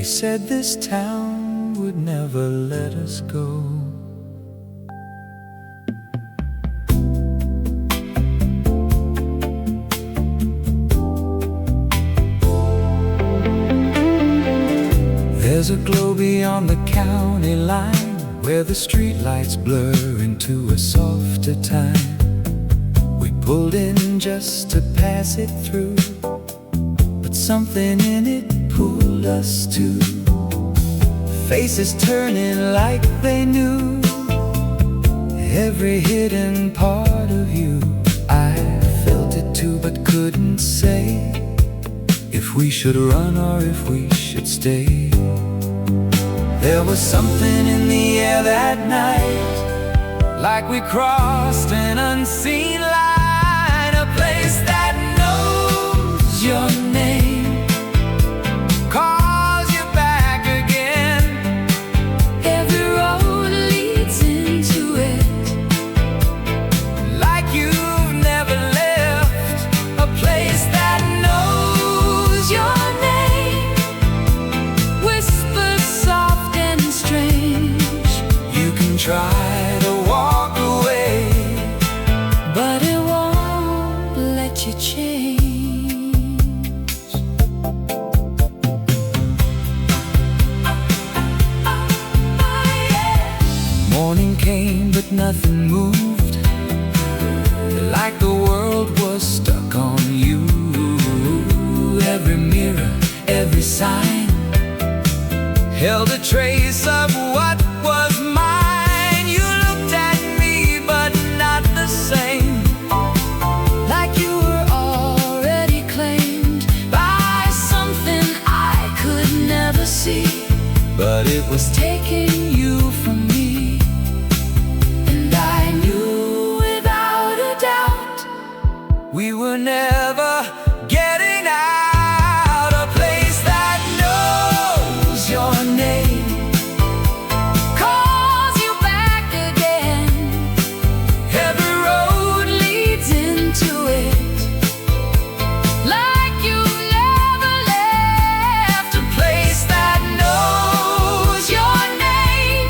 said this town would never let us go. There's a glow beyond the county line, where the streetlights blur into a softer time. We pulled in just to pass it through, but something in it pulled us too. Faces turning like they knew every hidden part of you. I felt it too, but couldn't say if we should run or if we should stay. There was something in the air that night, like we crossed an unseen line. A place that knows your name, calls you back again. Every road leads into it, like you've never left. A place that knows your name, whispers soft and strange. You can try to walk away, but it won't let you change. Morning came, but nothing moved, like the world was stuck on you. Every mirror, every sign held a trace of what was mine. You looked at me, but not the same, like you were already claimed by something I could never see. But it was taking you from me, and I knew without a doubt we were never getting out. A place that knows your name, calls you back again. Every road leads into it, like you never left. A place that knows your name,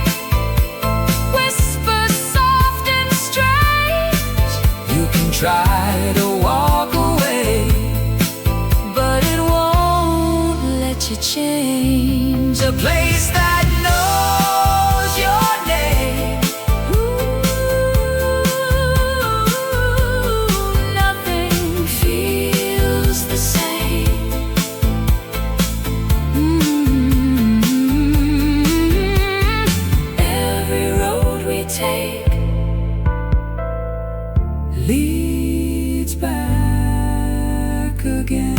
whispers soft and strange. You can try to walk away, but it won't let you change. A place that knows your name. Ooh, nothing feels the same. Every road we take leads back again.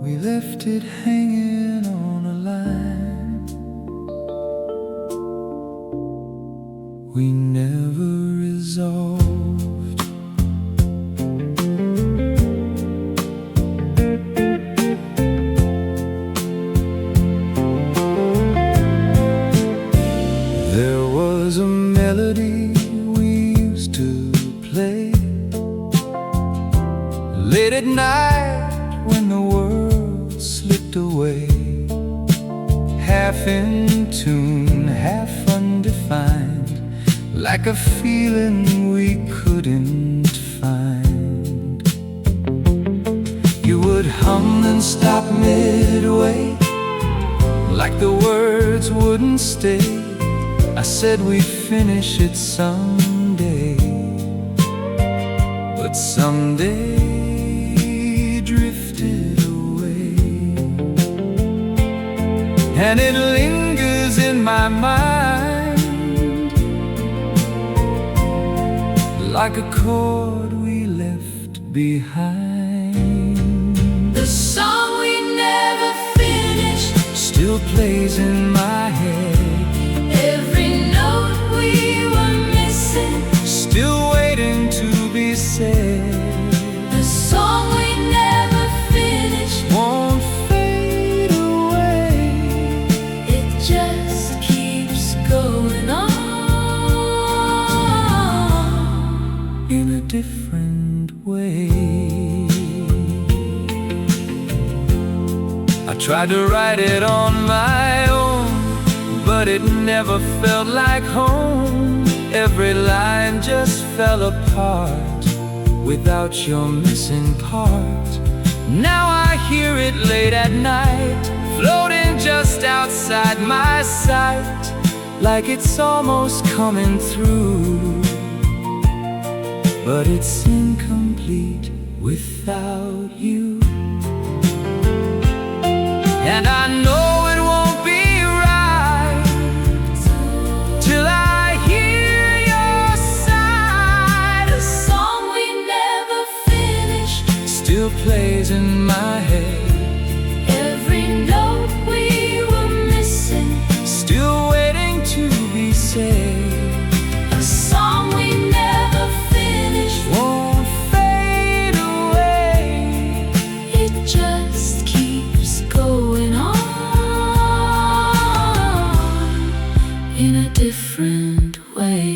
We left it hanging on a line we never resolved. There was a melody we used to play late at night when the world slipped away, half in tune, half undefined, like a feeling we couldn't find. You would hum and stop midway, like the words wouldn't stay. I said we'd finish it someday, but someday drifted away, and it lingers in my mind like a chord we left behind. The song we never finished still plays in my head. Every note we were missing still waiting to be said. The song we never finished won't fade away. I tried to write it on my own, but it never felt like home. Every line just fell apart without your missing part. Now I hear it late at night, floating just outside my sight, like it's almost coming through, but it's incomplete without you. And I know it won't be right till I hear your side. The song we never finished still plays in my head. Every note we were missing Still waiting to be said. a song we never finished Won't fade away. It just keeps going on in a different way.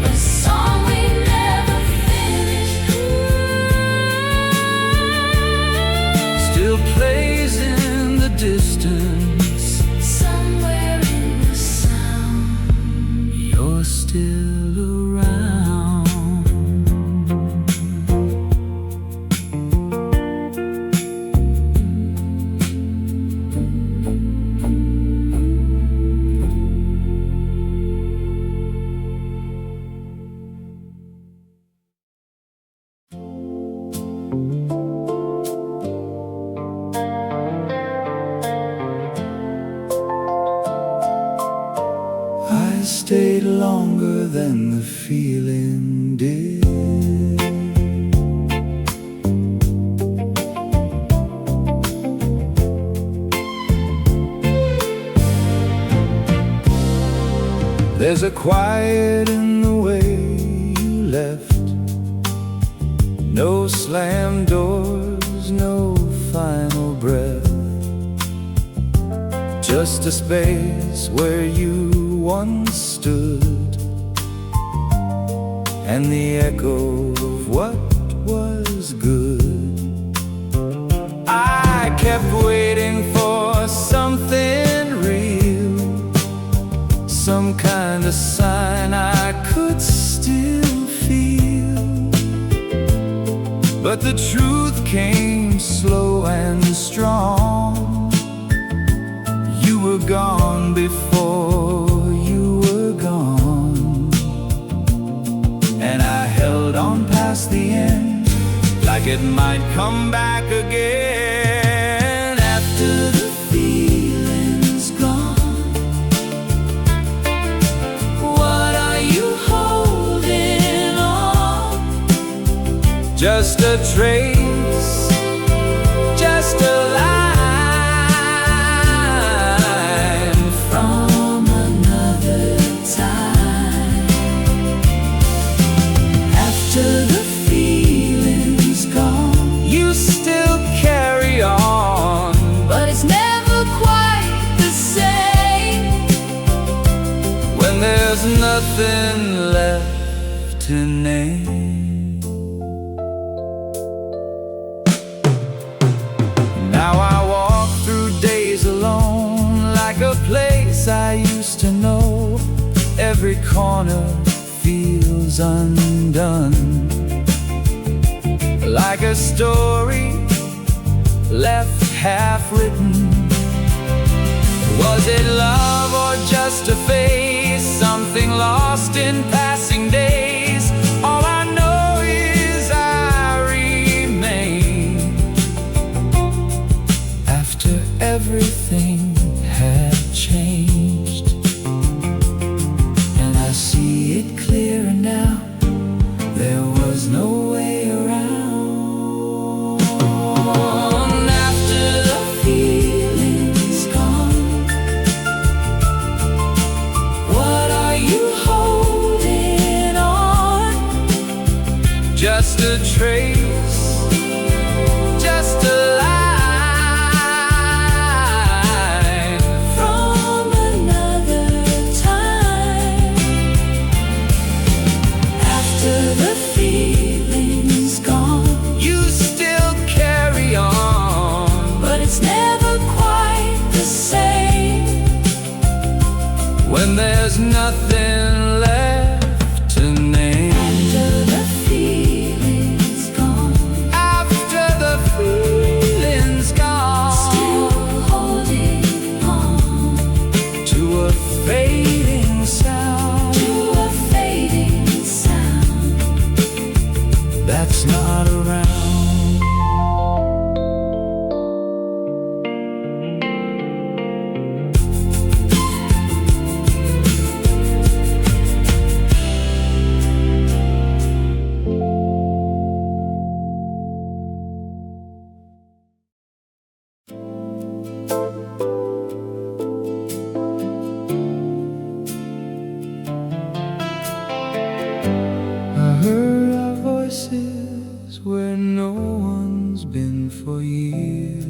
A song we never finished Still plays in the distance. somewhere in the sound. You're still around. I stayed longer than the feeling did. There's a quiet in the way you left. No slam doors, no final breath. Just a space where you once stood, and the echo of what was good. I kept waiting for something real, some kind of sign I could still feel. But the truth came slow and strong. You were gone before you were gone, and I held on past the end, like it might come back again. After the feeling's gone, what are you holding on? Just a trace, just a line From another time. after the feeling's gone. You still carry on, But it's never quite the same when there's nothing left to name. Now I walk through days alone, like a place I used to know. Every corner feels undone, like a story left half written. Was it love or just a phase, something lost in passing days? All I know is I remain after everything had changed. And I see it clearer now, there was no way around. After the feeling's gone, what are you holding on? Just a trace, just a line there's nothing left to name. After the feeling's gone, After the feeling's gone, still holding on to a fading sound, to a fading sound that's not around. I heard our voices where no one's been for years.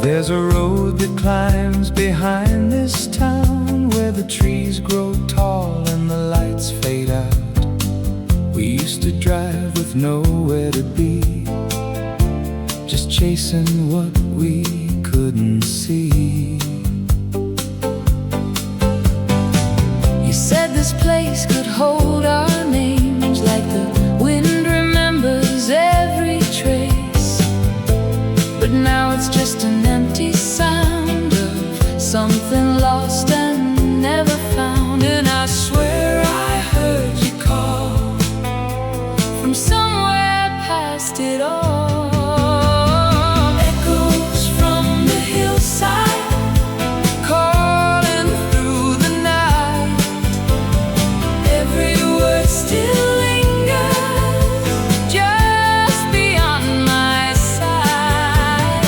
There's a road that climbs behind this town, where the trees grow tall and the lights fade out. We used to drive with nowhere to be, just chasing what we couldn't see. You said this place could hold our names, like the wind remembers every trace. But now it's just an empty sound of something lost and never found. And I swear I heard you call from somewhere past it all. Echoes from the hillside, Calling through the night, every word still lingers just beyond my sight.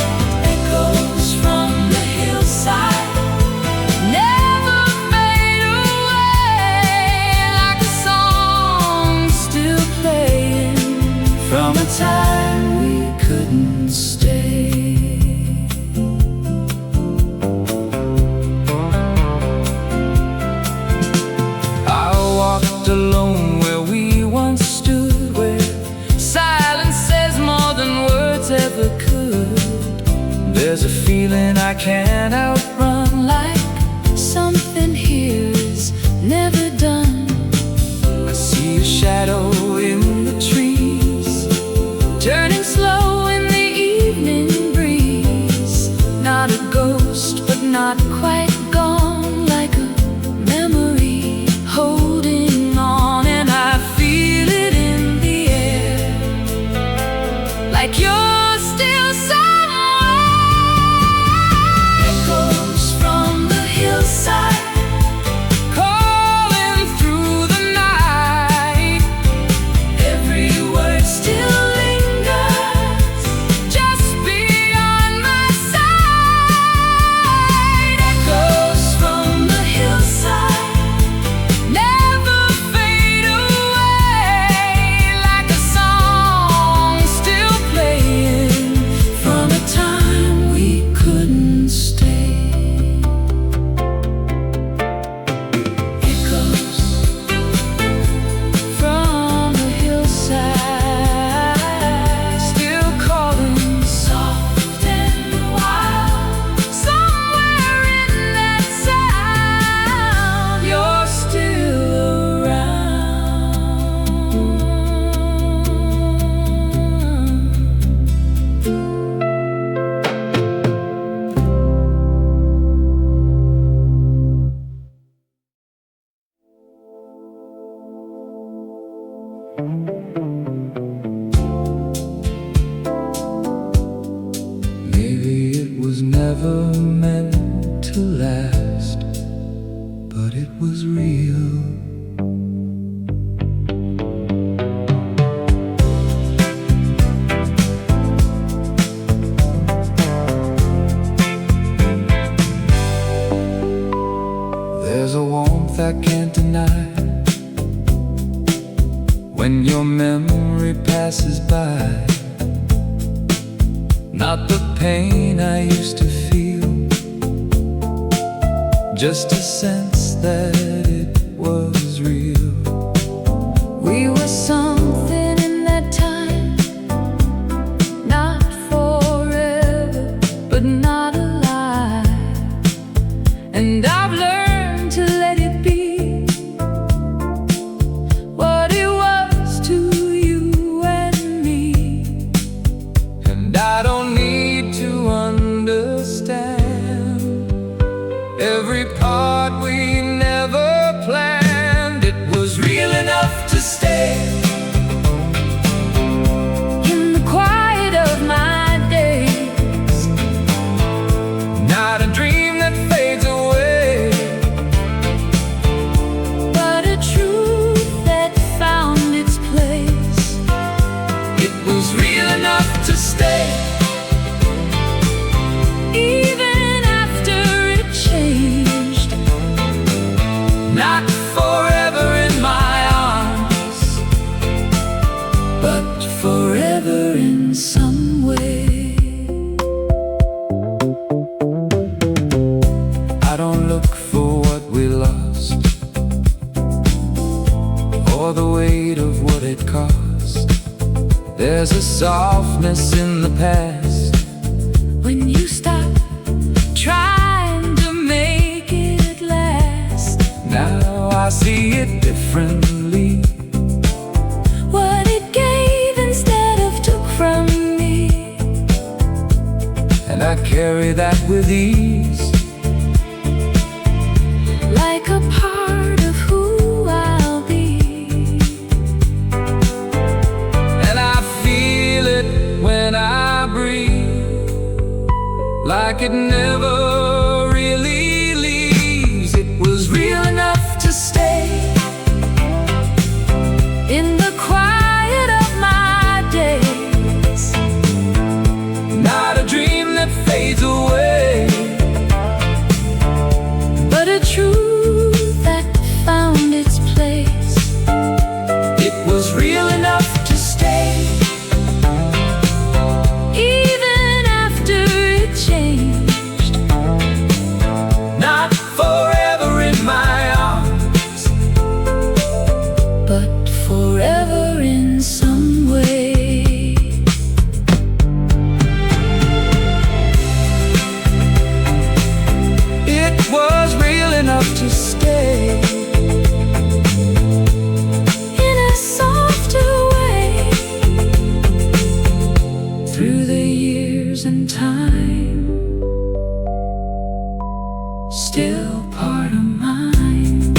Echoes from the hillside never fade away, like a song still playing from a time we couldn't stay. I walked alone where we once stood, where silence says more than words ever could. There's a feeling I can't outrun, Like something here is never done. I see a shadow in the trees, Turning slow in the evening breeze. Not a ghost, but not quite gone. Like a memory holding on. And I feel it in the air, like you're still somewhere. Echoes from the hillside, calling through the night. every word still lingers just beyond my sight. Echoes from the hillside never fade away, like a song still playing from a time we couldn't stay. Echoes from the hillside, still calling soft and wild. Somewhere in that sound, you're still around. Maybe it was never meant to last, but it was real. There's a warmth I can't deny when your memory passes by. Not the pain I used to feel, just a sense that it was real. We were something in that time. forever in my arms, but forever in some way. I don't look for what we lost, or the weight of what it cost. There's a softness in the past When you stop trying to make it last. Now I see it differently. What it gave instead of took from me, And I carry that with ease, like a part of who I'll be. and I feel it when I breathe, like it never really leaves. It was real enough to stay In the quiet of my days, not a dream that fades away, but a truth that found its place. it was real enough to stay, Even after it changed, not forever in my arms, but forever in some way. it was real enough to stay, In a softer way, through the years and time, still part of mine.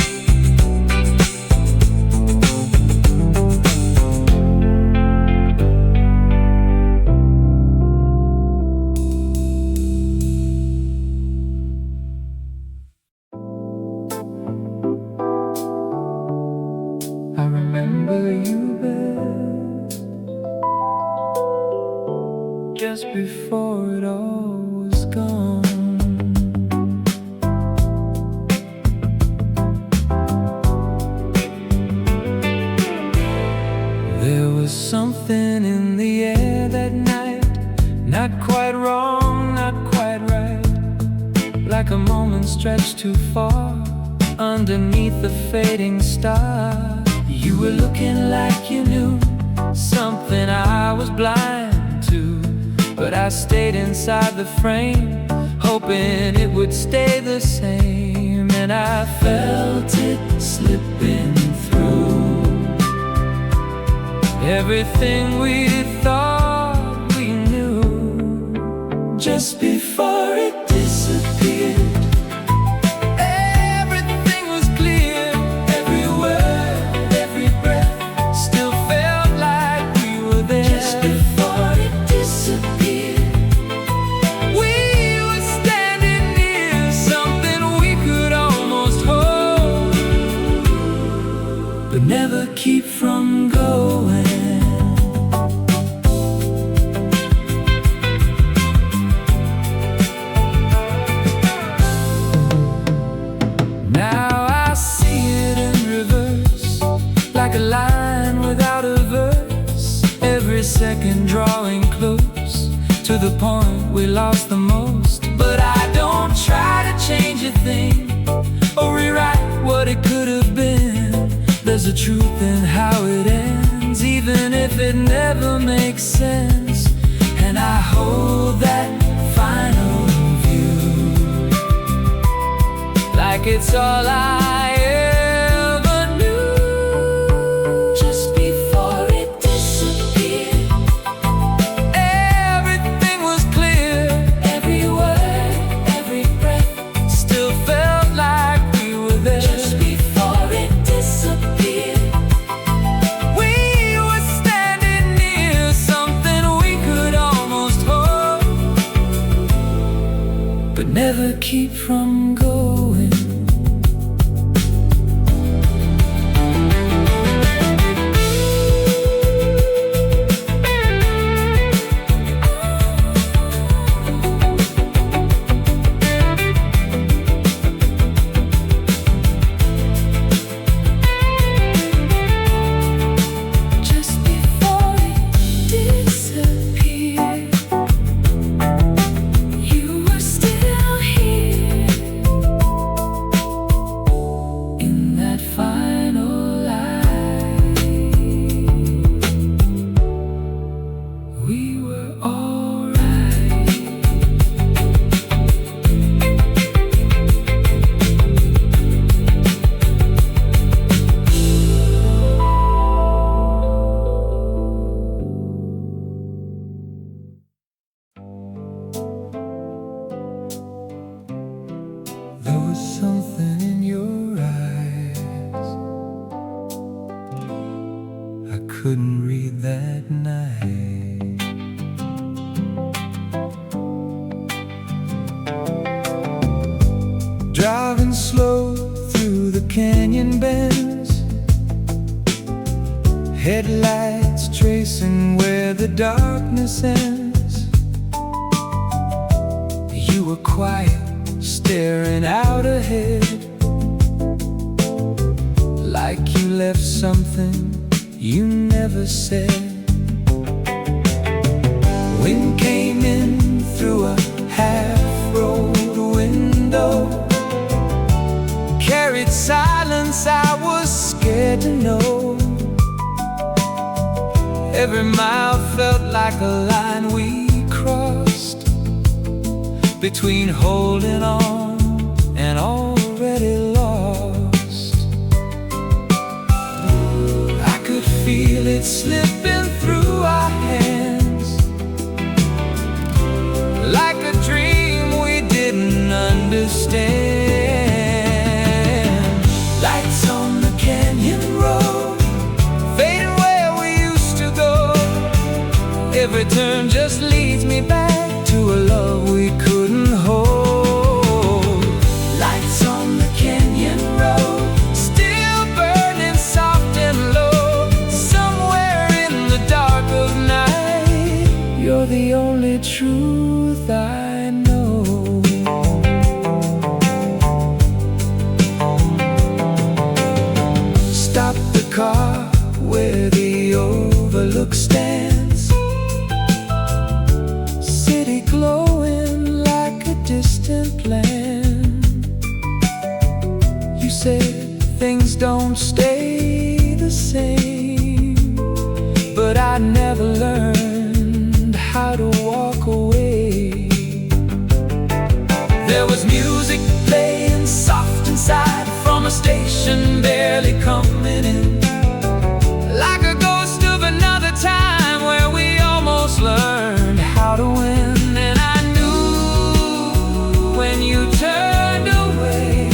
I remember you best, just before it all was gone. There was something in the air that night, not quite wrong, not quite right, like a moment stretched too far underneath the fading star. You were looking like you knew something I was blind to, but I stayed inside the frame, hoping it would stay the same. And I felt it slipping through everything we thought we knew, just before it disappeared. Everything was clear, every word, every breath still felt like we were there. Just before it disappeared, we were standing near something we could almost hold, but never keep from going. Now I see it in reverse, like a line without a verse, every second drawing close to the point we lost the most. But I don't try to change a thing or rewrite what it could have been. There's a truth in how it ends, even if it never makes sense. And I hold that final view, like it's all I ever knew. Just before it disappeared, Everything was clear, every word, every breath, still felt like we were there. just before it disappeared, We were standing near something we could almost hold, but never keep from going. couldn't read that night. Driving slow through the canyon bends, headlights tracing where the darkness ends. You were quiet, staring out ahead, like you left something you never said. Wind came in through a half-rolled window, carried silence I was scared to know. Every mile felt like a line we crossed, between holding on and already lost. I could feel it slipping through our hands, like a dream we didn't understand. Lights on the canyon road, fading where we used to go. Every turn just leads me back to a love we couldn't hold. Lights on the canyon road, still burning soft and low. Somewhere in the dark of night, you're the only truth I know. Stop the car where the overlook stands, city glowing like a distant land. You said things don't stay the same, but I never learned how to walk away. There was music playing soft inside from a station barely coming in, like a ghost of another time where we almost learned how to win. And I knew when you turned away,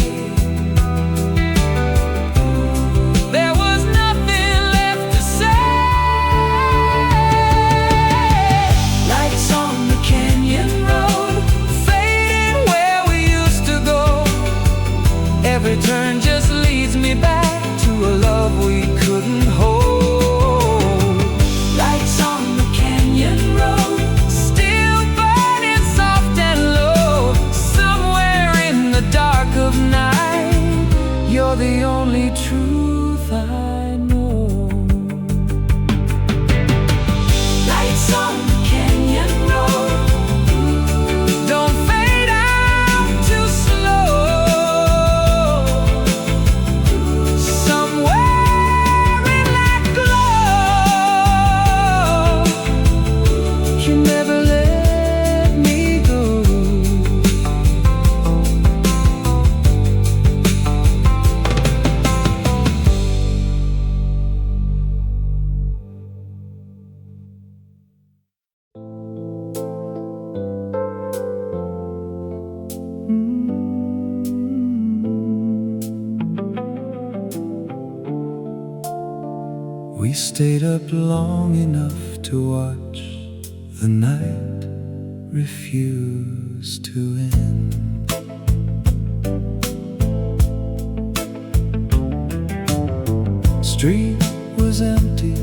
there was nothing left to say. Lights on the canyon road, fading where we used to go. Every turn just leads me back to a love we couldn't hold. Lights on the canyon road, still burning soft and low. Somewhere in the dark of night, you're the only truth I know. Lights on the canyon road, don't fade out too slow. Somewhere in that glow, you never let me go. We stayed up long enough to watch the night refuse to end. Street was empty,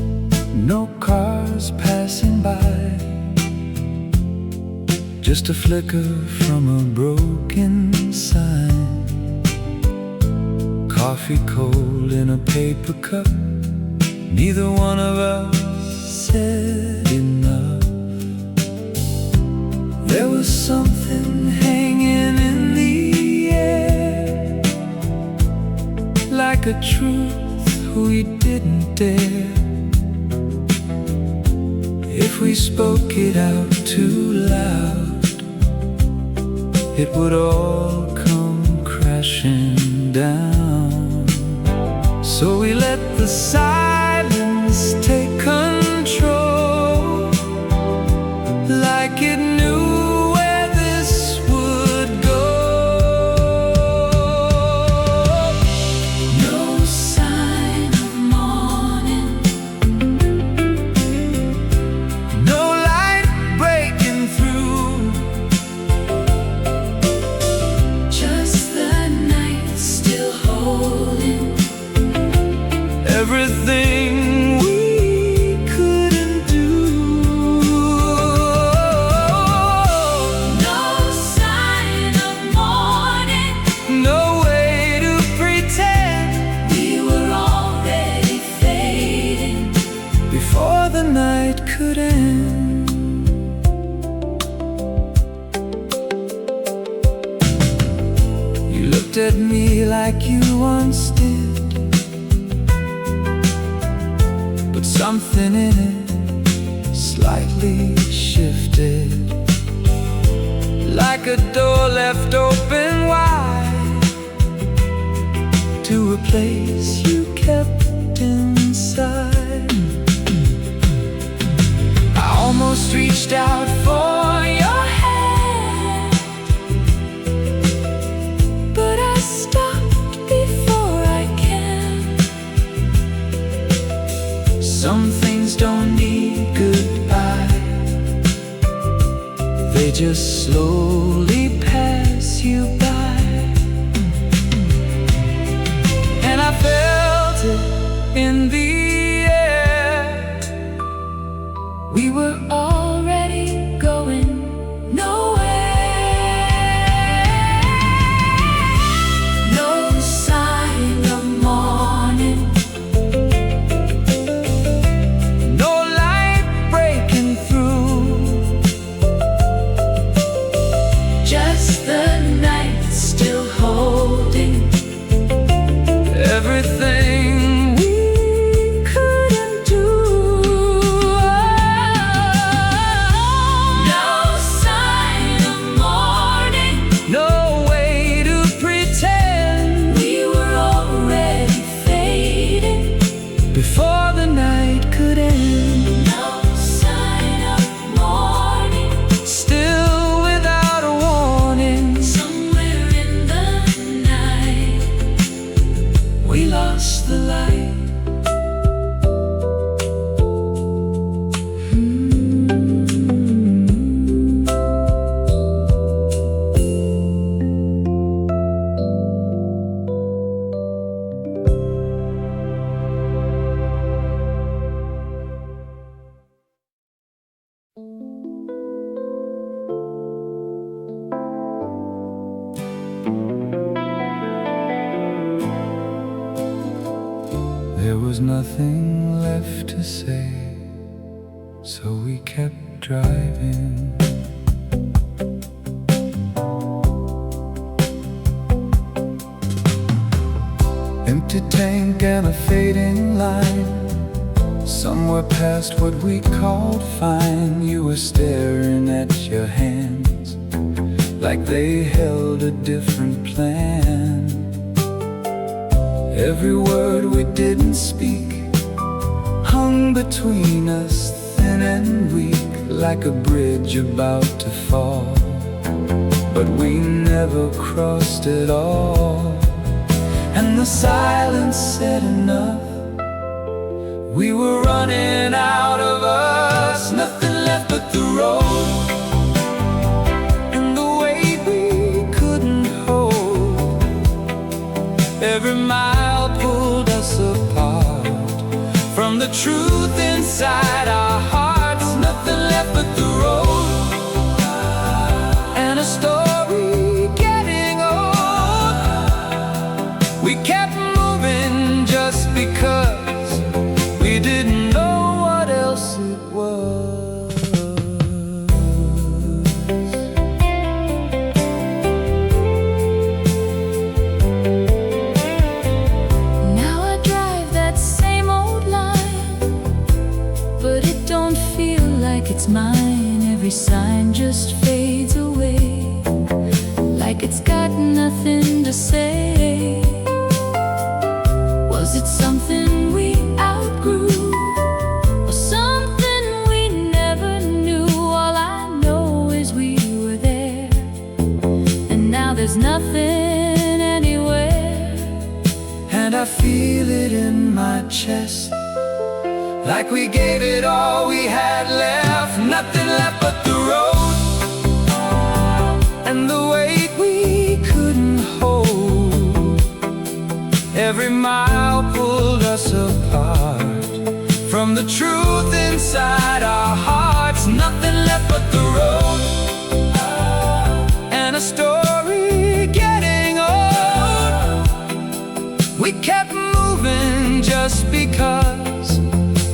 no cars passing by, just a flicker from a broken sign. Coffee cold in a paper cup, neither one of us said enough. There was something hanging in the air, like a truth we didn't dare. If we spoke it out too loud, it would all come crashing down. So we let the silence take control, like it knew where this would go. No sign of morning, everything we couldn't do. No sign of morning, No way to pretend we were already fading before the night could end. You looked at me like you once did, but something in it slightly shifted, like a door left open wide to a place you kept inside. I almost reached out for your hand, but I stopped before I can. Some things don't need goodbye, they just slowly pass you by. And I felt it in the air, We were already going nowhere. No sign of morning, no light breaking through, just the night still holding everything we couldn't do. no sign of morning, No way to pretend we were already fading before the night could end. no sign of morning, Still without a warning, somewhere in the night we lost the light. There was nothing left to say, so we kept driving. Empty tank and a fading line, somewhere past what we called fine. You were staring at your hands like they held a different plan. Every word we didn't speak hung between us, thin and weak, like a bridge about to fall. But we never crossed it all. And the silence said enough. We were running out of us, nothing left but the road and the weight we couldn't hold. Every mile pulled us apart from the truth inside our hearts. Nothing left but the road and a story getting old. We kept moving just because we didn't know what else it was. Now I drive that same old line, but it don't feel like it's mine. Every sign just fades away, like it's got nothing to say. Was it something we outgrew, or something we never knew? All I know is we were there, and now there's nothing anywhere. And I feel it in my chest, like we gave it all we had left. Nothing left but the road and the weight we couldn't hold. Every mile pulled us us apart. From the truth inside our hearts, nothing left but the road, and a story getting old. We kept moving just because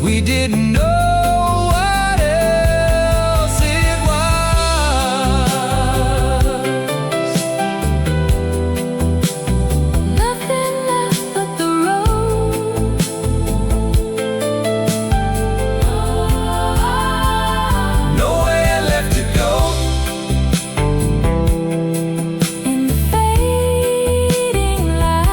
we didn't know what else it was. Nothing left but the road. Nowhere left to go. In the fading light,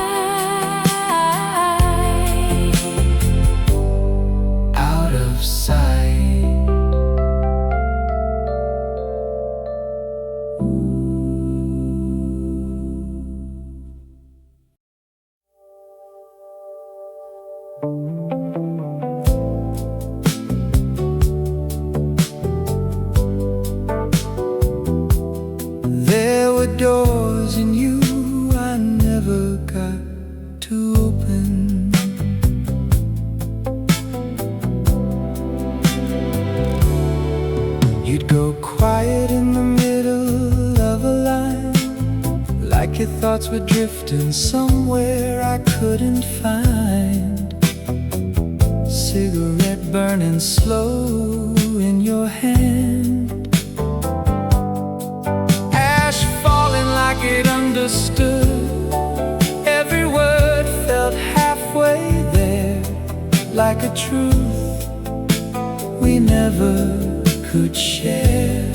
Out of sight. There were doors in you I never got to open. You'd go quiet in the middle of a line, like your thoughts were drifting somewhere I couldn't find. Cigarette burning slow in your hand, ash falling like it understood. Every word felt halfway there, like a truth we never could share.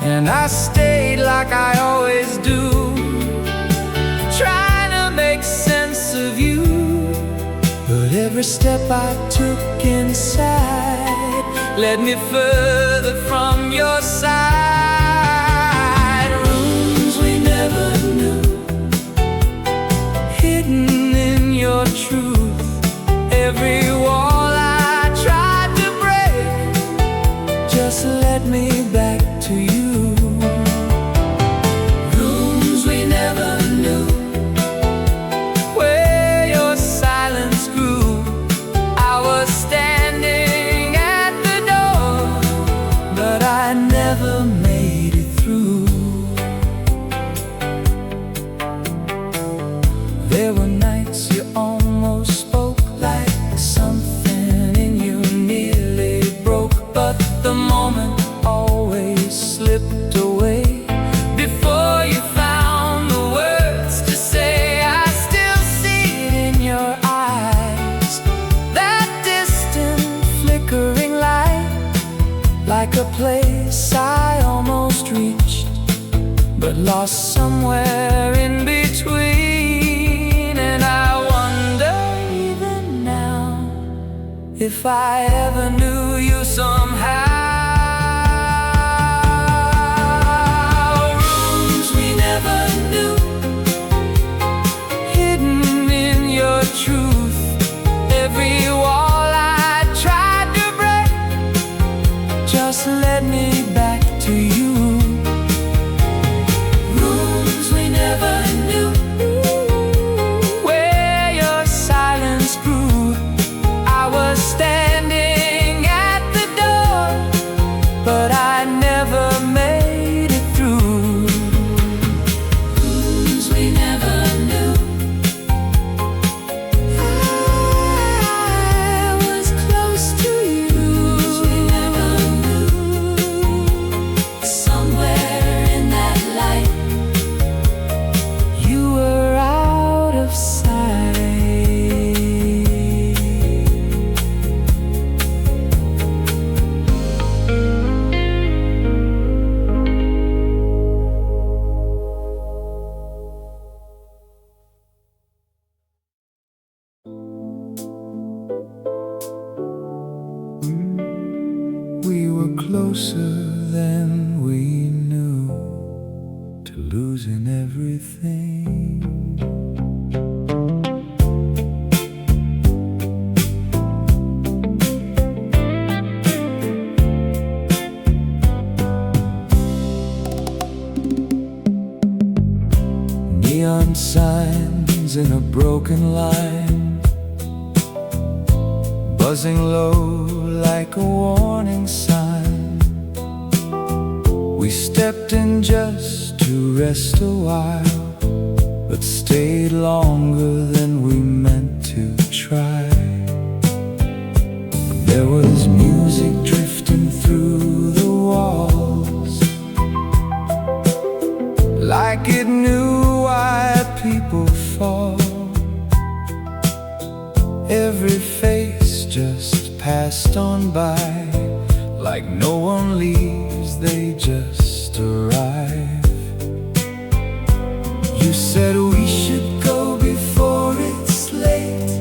And I stayed like I always do, trying to make sense of you. But every step I took inside led me further from your side. Rooms we never knew, hidden in your truth. Every wall I tried to break just led me back to you. Rooms we never knew, where your silence grew. I was standing at the door, but I never made it through. There were nights you almost spoke, like something in you nearly broke, but the moment always slipped away before you found the words to say. I still see it in your eyes, that distant flickering light, like a place I almost reached, but lost somewhere in between. And I wonder even now if I ever knew you somehow. Rooms we never knew, hidden in your truth. Every wall I tried to break just led me back to you. Rooms we never knew, where your silence grew. I was standing at the door, but I never made it through. Rooms we never knew. I was close to you. Rooms we never knew. Somewhere in that light, you were out of sight. We were closer than we knew, to losing everything. Neon signs in a broken line, buzzing low like a warning sign. We stepped in just to rest a while, but stayed longer than we meant to try. There was music drifting through the walls, like it knew why people fall. Every face just passed on by, like no one leaves, they just arrive. You said we should go before it's late,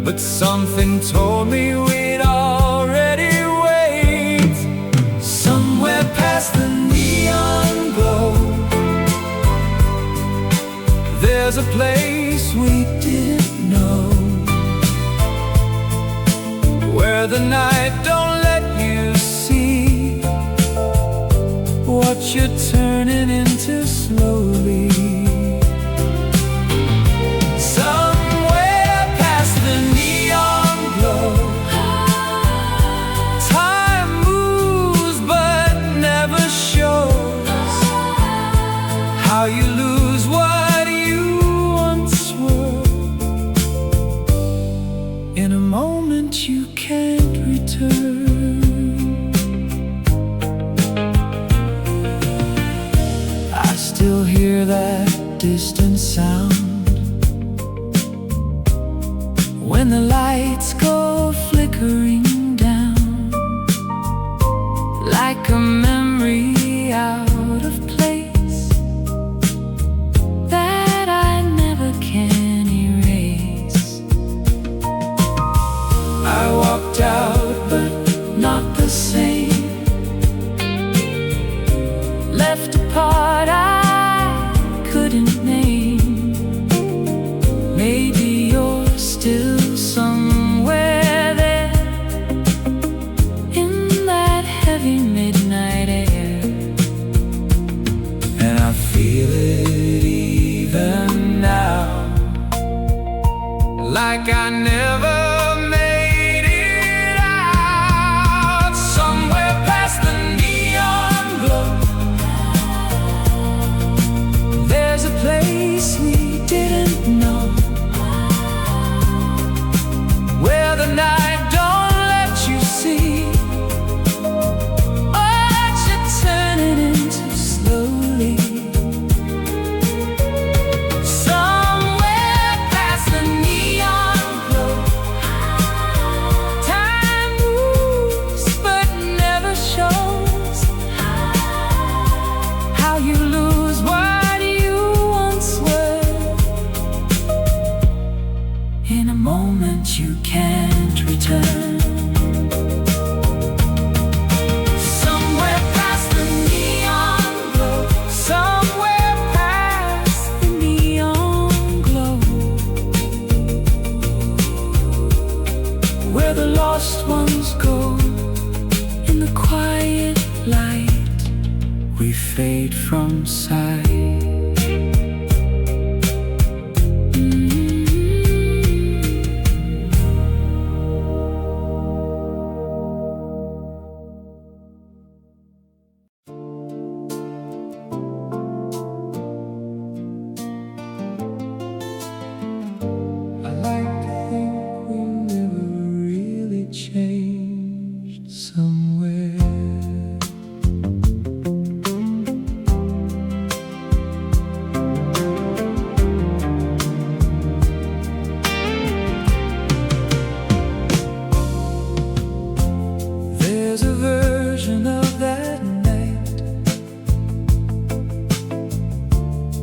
but something told me we'd already wait. Somewhere past the neon glow, there's a place we didn't know, where the night don't let you see what you're turning into slowly. Somewhere past the neon glow, time moves but never shows how you lose what you once were. In a moment you can't return. I still hear that distant sound when the lights go flickering down, like a memory out of place that I never can erase. I walked out, but not the same. Left apart, I couldn't name. Maybe you're still somewhere there, in that heavy midnight air. And I feel it even now, like I never made it out. Somewhere past the neon glow, there's a place we didn't know, where the night don't let you see what you're turning into slowly. Somewhere past the neon glow, time moves but never shows how you lose what you once were. In a moment you can't return. Somewhere past the neon glow, somewhere past the neon glow, where the lost ones go. In the quiet light we fade from sight. I like to think we never really changed somewhere. There's a version of that night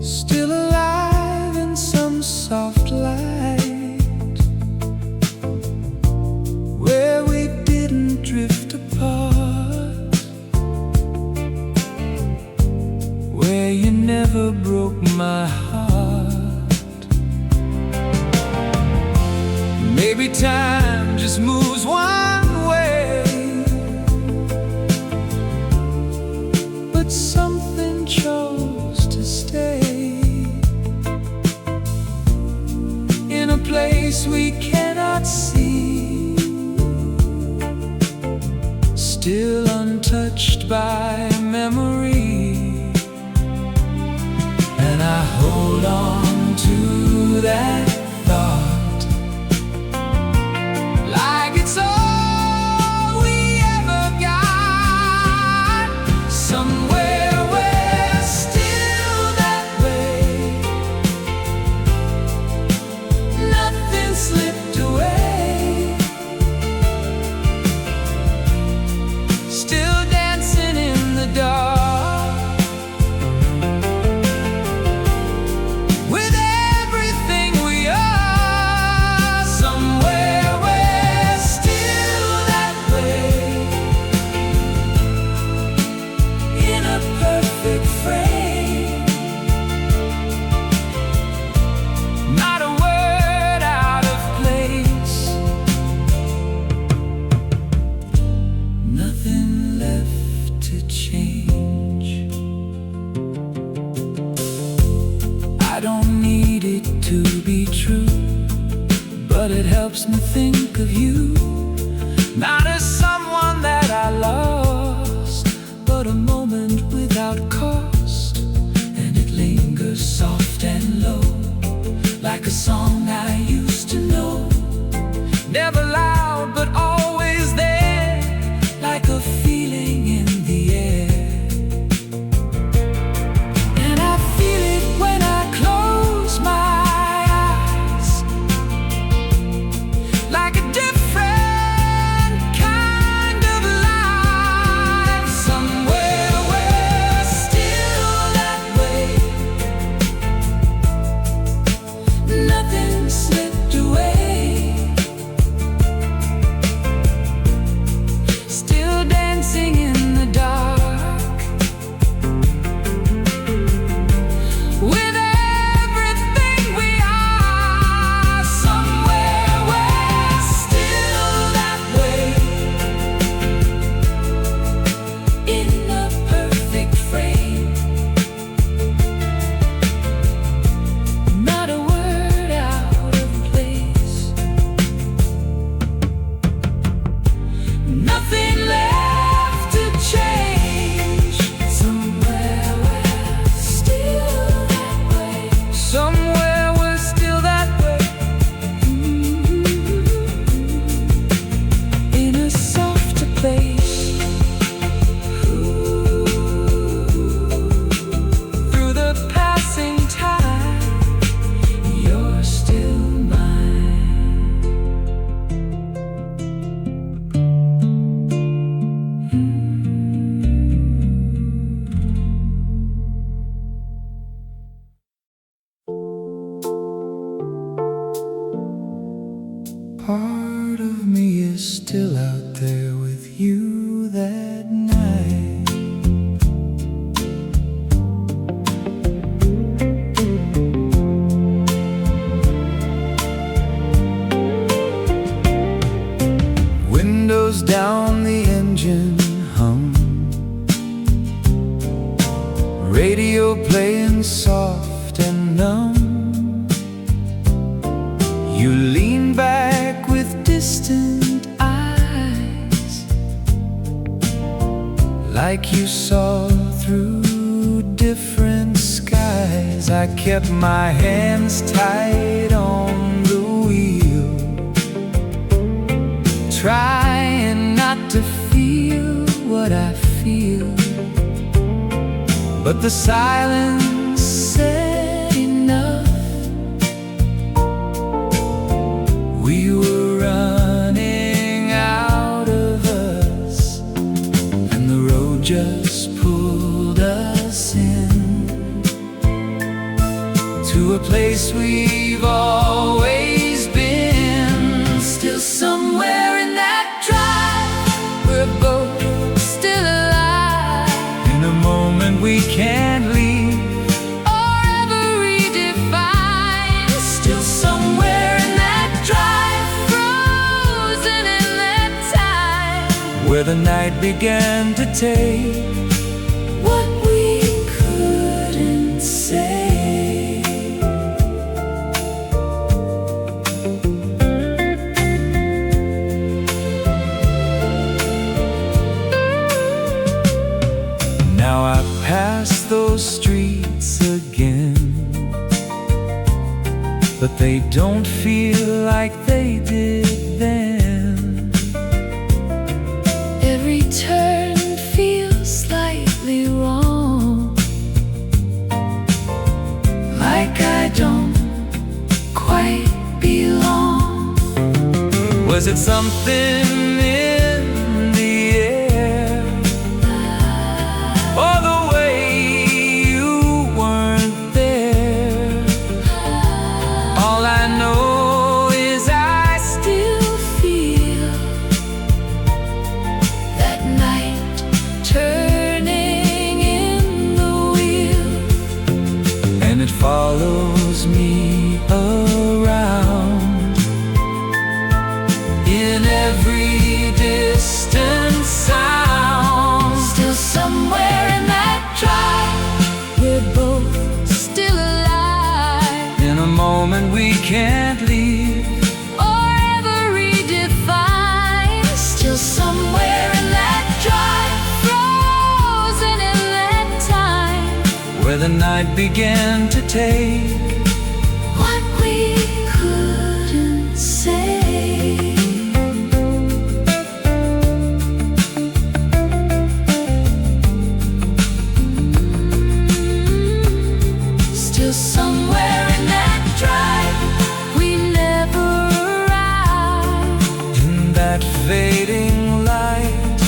still alive in some soft light, where we didn't drift apart, where you never broke my heart. Maybe time just moves one way, but something chose to stay. place we cannot see, still untouched by memory. And I hold on to that thought like it's all we ever got. Somewhere we're still that way, nothing slipped away, still dancing in the dark. But it helps me think of you, not as someone that I lost, but a moment without cost. And it lingers soft and low, like a song I used to know. Never loud, but always there, like a feeling in the air. And I feel it when I close my part of me is still out there with you that night. Windows down, the engine hum, radio playing soft and numb. You lean back with distant eyes, like you saw through different skies. I kept my hands tight on the wheel, trying not to feel what I feel. But the silence said enough. We were running out of us, and the road just pulled us in to a place we've always been. Still somewhere in that drive, we're both still alive, in a moment we can't leave or ever redefine. Still somewhere in that drive, frozen in that time, where the night began to take what we couldn't say. don't feel like they did then. Every turn feels slightly wrong, like I don't quite belong. Was it something in the air, or the way you weren't there? All I know is I Still feel that night turning in the wheel, and it follows me around in every distant sound. still somewhere in that drive, we're both still alive, In a moment we can't leave, or ever redefine. Still somewhere in that drive, frozen in that time, where the night began to take what we couldn't say. Still somewhere in that drive, we never arrived. in that fading light.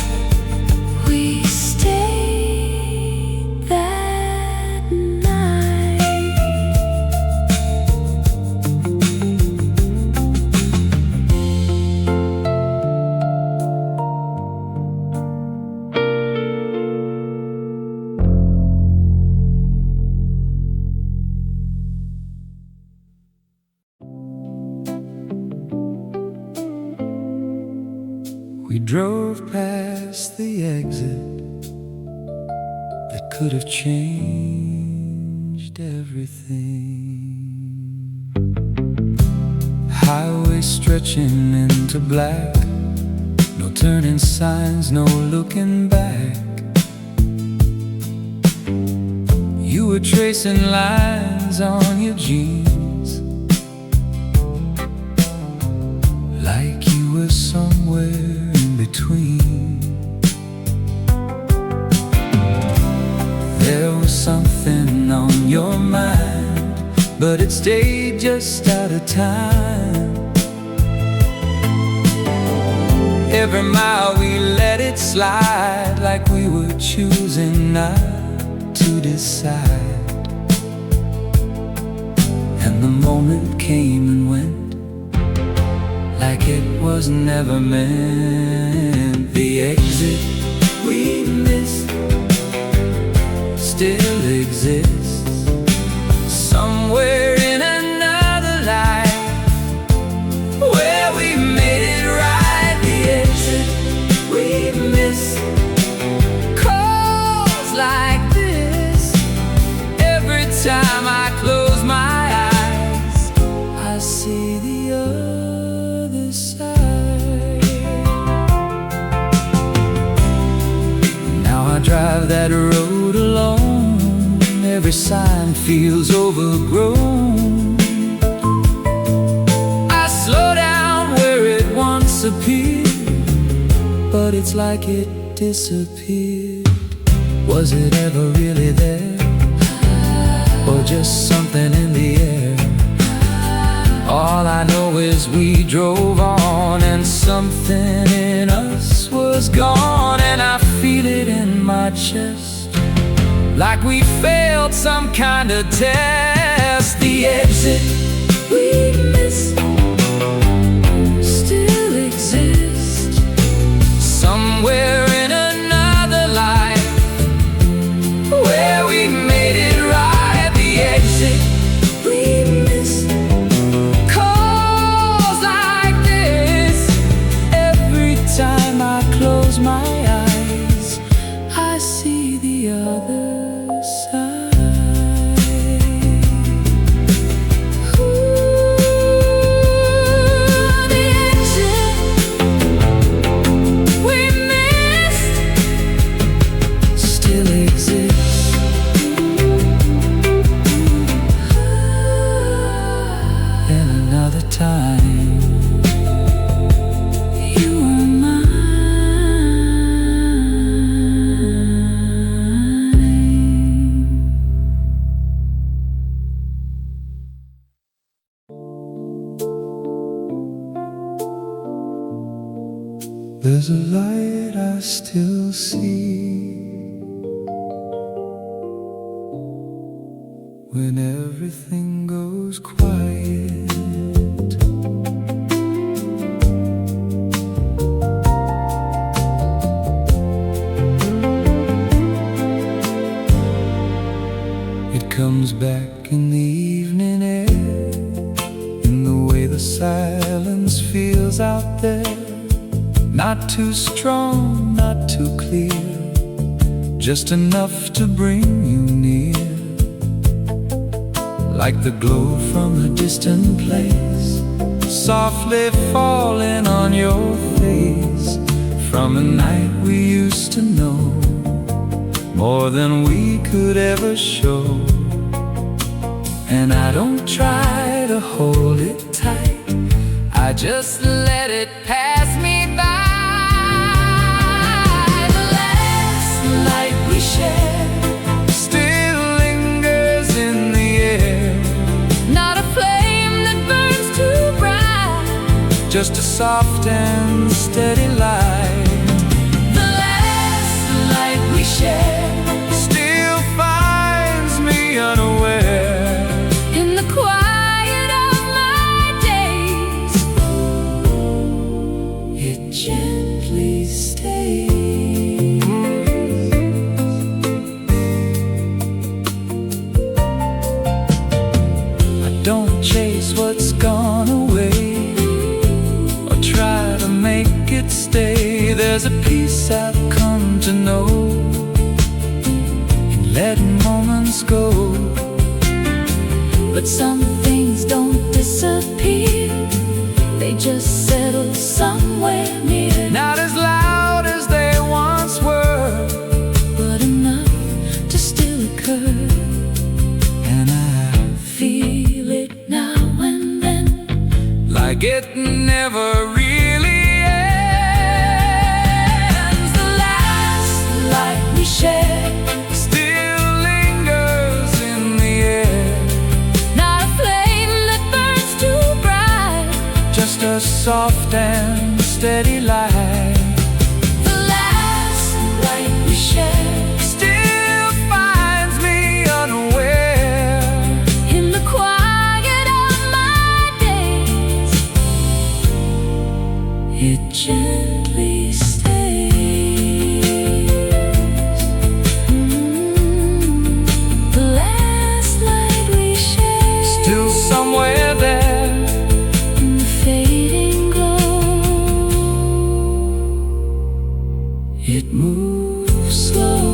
We stayed that night. We drove past the exit that could have changed everything. Highway stretching into black, no turning signs, no looking back. You were tracing lines on your jeans, like you were somewhere in between. There was something on your mind, but it stayed just out of time. Every mile we let it slide, like we were choosing not to decide. And the moment came and went, like it was never meant. The exit we missed still exists, somewhere in another life, where we made it right. The exit we missed calls like this. Every time I close my eyes, I see the other side. Now I drive that road alone, every sign feels overgrown. I slow down where it once appeared, but it's like it disappeared. Was it ever really there, or just something in the air? All I know is we drove on, and something in us was gone. And I feel it in my chest, like we failed some kind of test. The exit we missed still exists, somewhere in another life, where we made it right. The exit we missed calls like this. Every time I close my eyes, I see the other side. Ooh. There's a light I still see when everything goes quiet. It comes back in the evening air, in the way the silence feels out there. Not too strong, not too clear, just enough to bring you near. Like the glow from a distant place, softly falling on your face, from a night we used to know, more than we could ever show. And I don't try to hold it tight, I just let it pass me by. The last light we shared still lingers in the air. Not a flame that burns too bright, just a soft and steady light. The last light we shared still finds me unaware. In the quiet of my days, it gently stays. I don't chase what's gone away, or try to make it stay. There's a peace I've come to know in letting moments go. But some things don't disappear, they just settle somewhere near. Not as loud as they once were, but enough to still occur. And I feel it now and then, like it never really ends. The last light we shared still lingers in the air. Not a flame that burns too bright, just a soft and steady light. The last light we shared still finds me unaware. In the quiet of my days, it gently stays. The last light we shared still somewhere there, in the fading glow. It moves slow.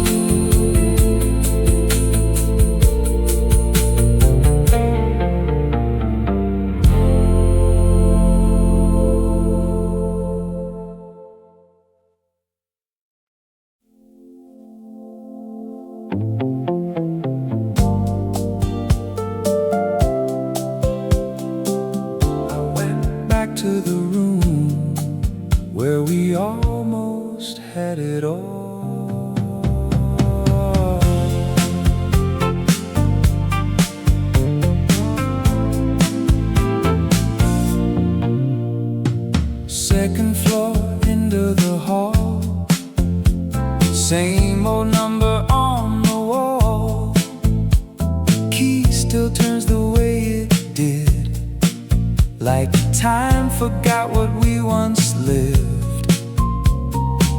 I went back to the room where we almost had it all. Second floor into the hall, same old number on the wall. Key still turns the way it did, like time forgot what we once lived.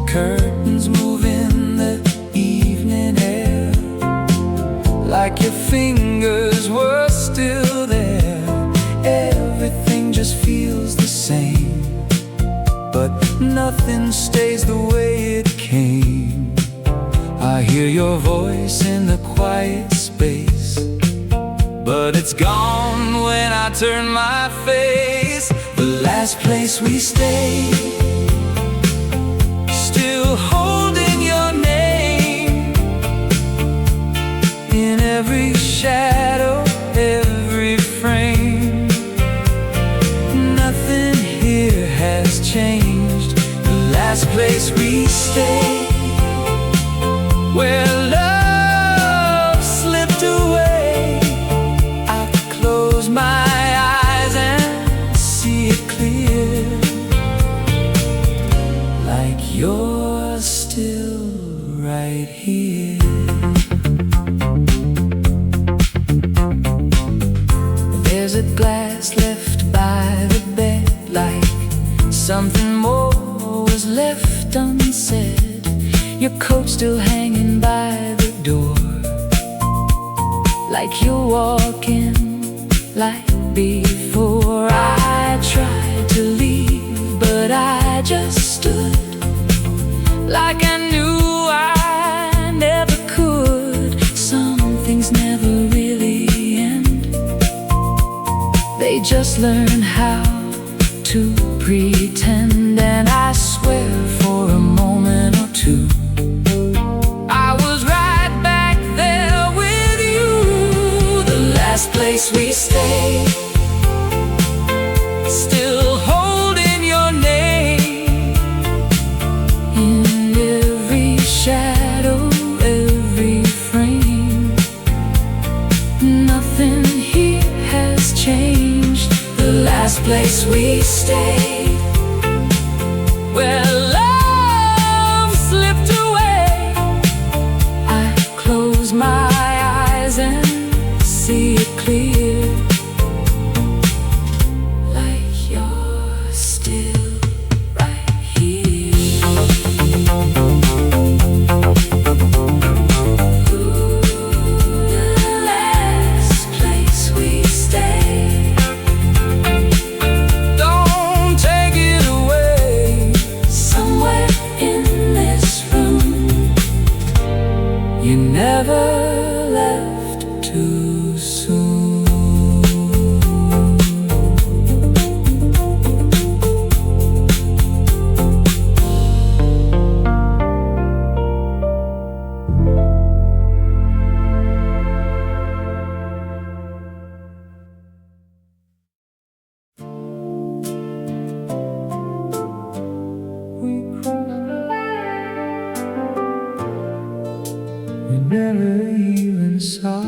Curtains move in the evening air, like your fingers were still there. Everything just feels the same, but nothing stays the way it came. I hear your voice in the quiet space, but it's gone when I turn my face. The last place we stayed, still holding your name, in every shadow, every frame. Nothing here has changed. The last place we stayed, where love slipped away. I close my eyes and see it clear, like your coat still hanging by the door, like you're walking like before. I tried to leave, but I just stood like I knew I never could. Some things never really end, they just learn how to pretend. And I swear for a moment or two I was right back there with you. The last place we stayed, still holding your name in every shadow, every frame. Nothing here has changed. The last place we stayed, where love slipped away. I close my eyes and see it clear, like you're still right here. Ooh, the last place we stayed. Don't take it away. Somewhere in this room, you never left too soon. We never even saw.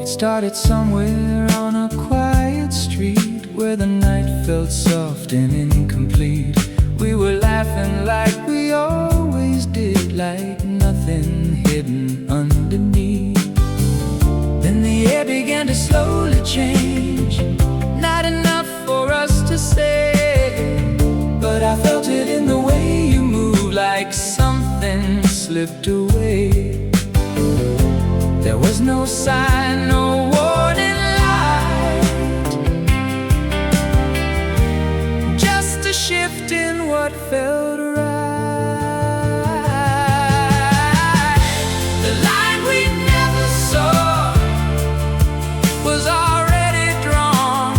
It started somewhere on a quiet street, where the night felt soft and incomplete. We were laughing like we always did, like nothing hidden underneath. Then the air began to slowly change, not enough for us to say, but I felt it in the way you moved, like something slipped away. There was no sign, no warning light, just a shift in what felt right. The line we never saw was already drawn,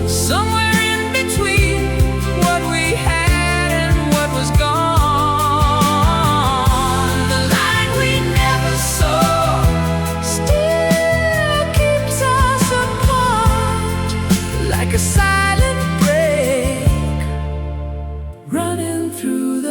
somewhere in between what we had and what was gone. The line we never saw still keeps us apart, like a silent break running through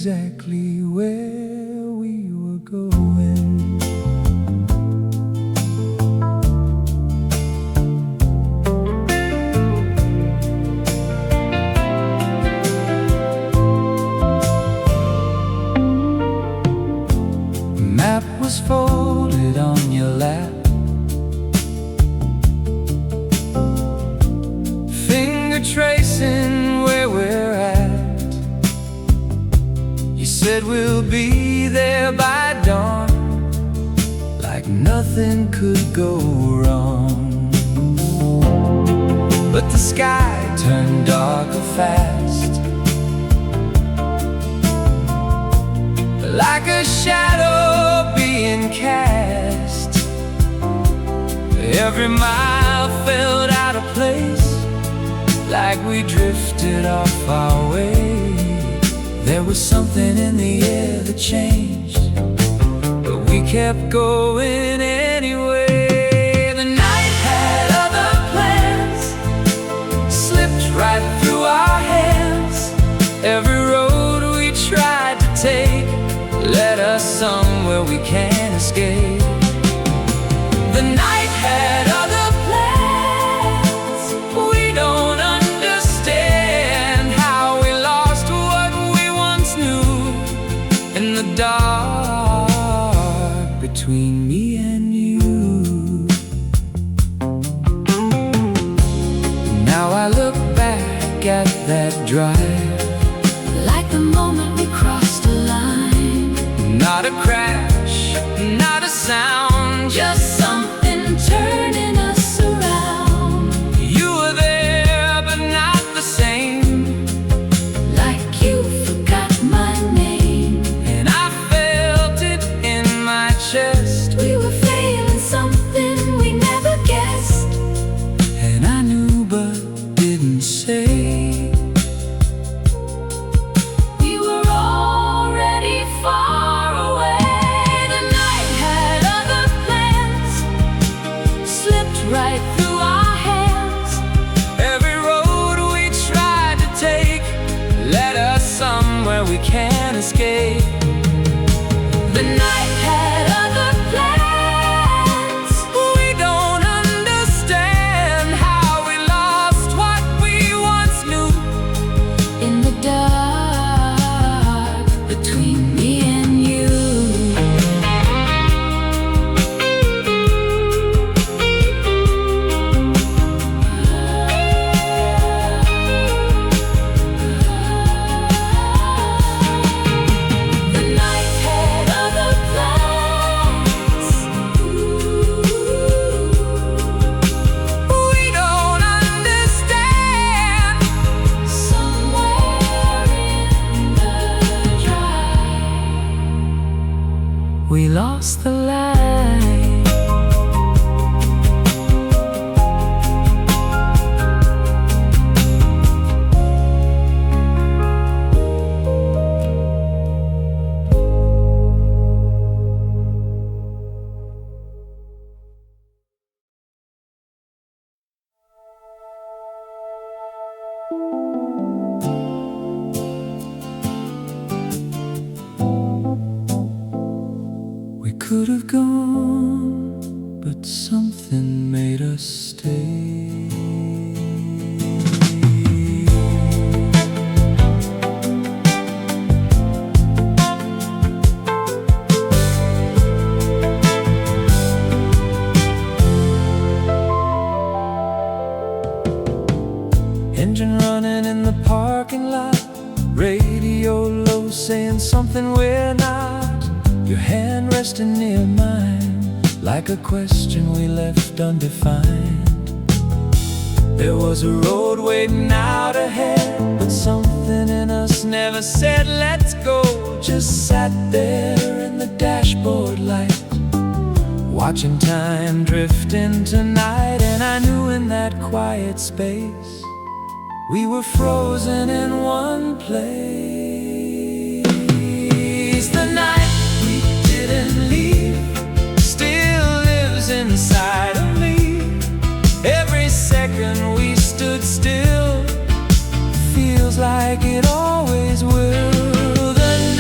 exactly where we were going. The map was folded on your lap, tracing where we're at. You said we'll be there by dawn, like nothing could go wrong. But the sky turned darker fast, like a shadow being cast. Every mile felt out of place, like we drifted off our way. There was something in the air that changed, but we kept going anyway. The night had other plans, slipped right through our hands. Every road we tried to take led us somewhere we can't escape. The night had other plans, we don't understand how we lost what we once knew in the dark between me and you. Now I look back at that drive, like the moment we crossed a line. Not a crash, not a sound, just something turning us around. You were there, but not the same, like you forgot my name. And I felt it in my chest, we were feeling something we never guessed. And I knew but didn't say. We were already far away. The night had other plans, slipped right through our hands. Every road we tried to take led us somewhere we can't escape. The night had other plans, we don't understand how we lost what we once knew in the dark between me and you. The night had other plans, we don't understand. Somewhere in the drive, we lost the light. We could have gone, but something made us stay. Engine running in the parking lot, radio low saying something we're not. Your hand resting near mine, like a question we left undefined. There was a road waiting out ahead, but something in us never said let's go. Just sat there in the dashboard light, watching time drift into night. And I knew in that quiet space we were frozen in one place. The night we didn't leave still lives inside of me. Every second we stood still feels like it always will. The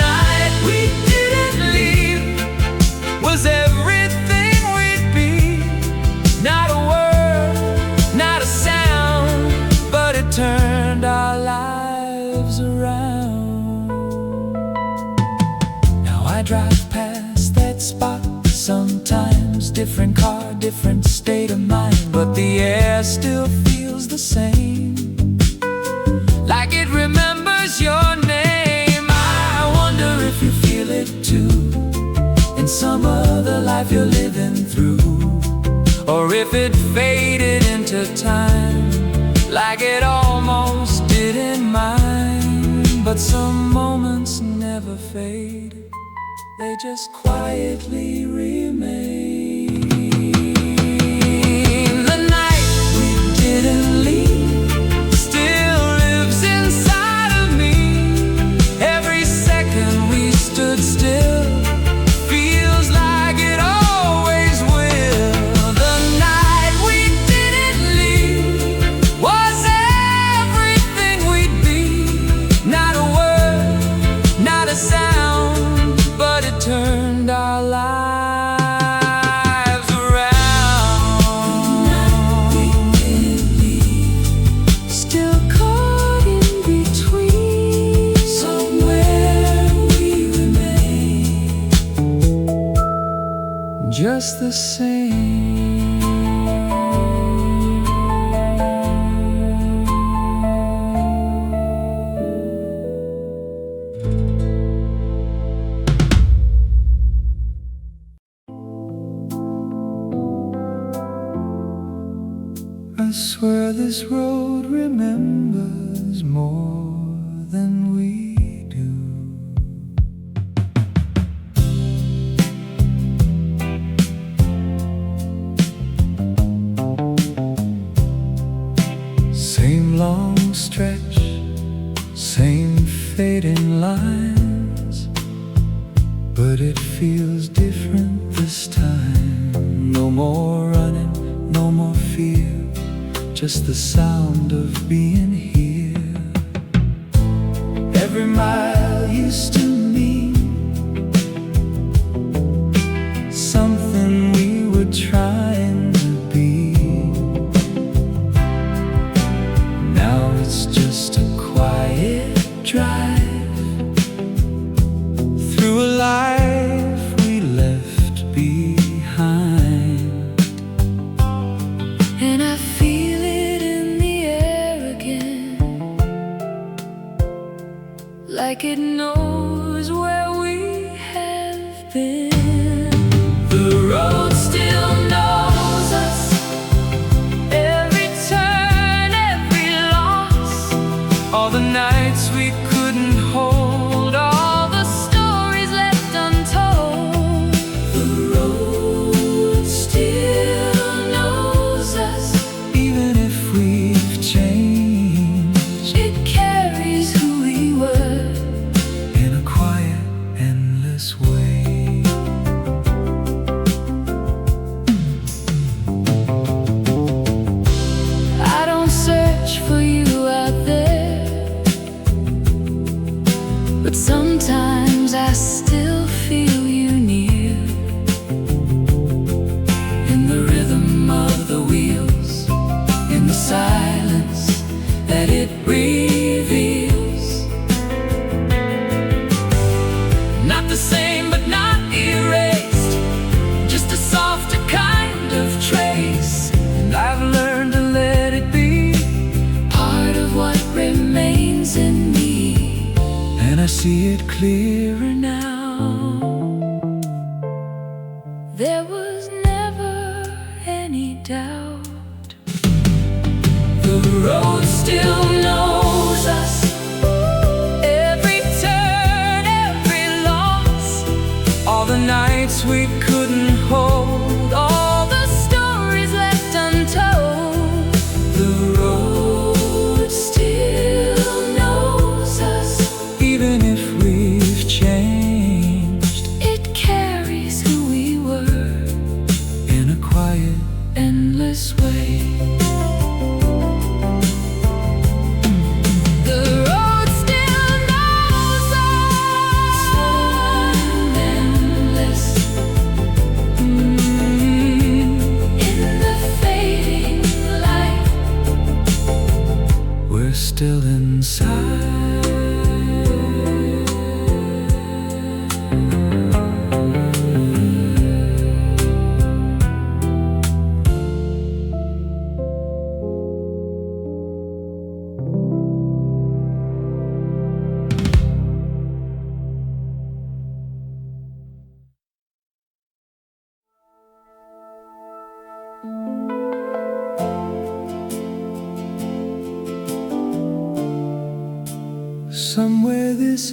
I drive past that spot, sometimes different car, different state of mind, but the air still feels the same, like it remembers your name. I wonder if you feel it too, in some other life you're living through, or if it faded into time, like it almost did in mine. But some moments never fade, they just quietly remain. The night we didn't leave still lives inside of me. Every second we stood still feels like it always will. The night we didn't leave was everything we'd be. Not a word, not a sound, but it turned our lives around. The night we didn't leave, still caught in between. Somewhere we remain, just the same. I swear this road remembers more than we do. Same long stretch, same fading lines, but it feels different this time. No more running, no more fear, just the sound of being here. Every mile used to mean something we were trying to be. Now it's just a quiet drive through a life we left behind. And I feel it in the air again, like it knows where we have been. The road still knows us, every turn, every loss, all the nights we couldn't hold, all the stories left untold. The road still knows us, even if we've changed. It carries who we were in a quiet, endless way. I don't search for you out there, but sometimes I still feel you near, in the rhythm of the wheels, in the silence that it reveals. Not the same, but not erased, just a softer kind of trace. And I've learned to let it be part of what remains in me, and I see it clearer now. There was never any doubt. The road still knows us, every turn, every loss, all the nights we couldn't hold, all the stories left untold. The road still knows us, even if we've changed. It carries who we were in a quiet, endless way.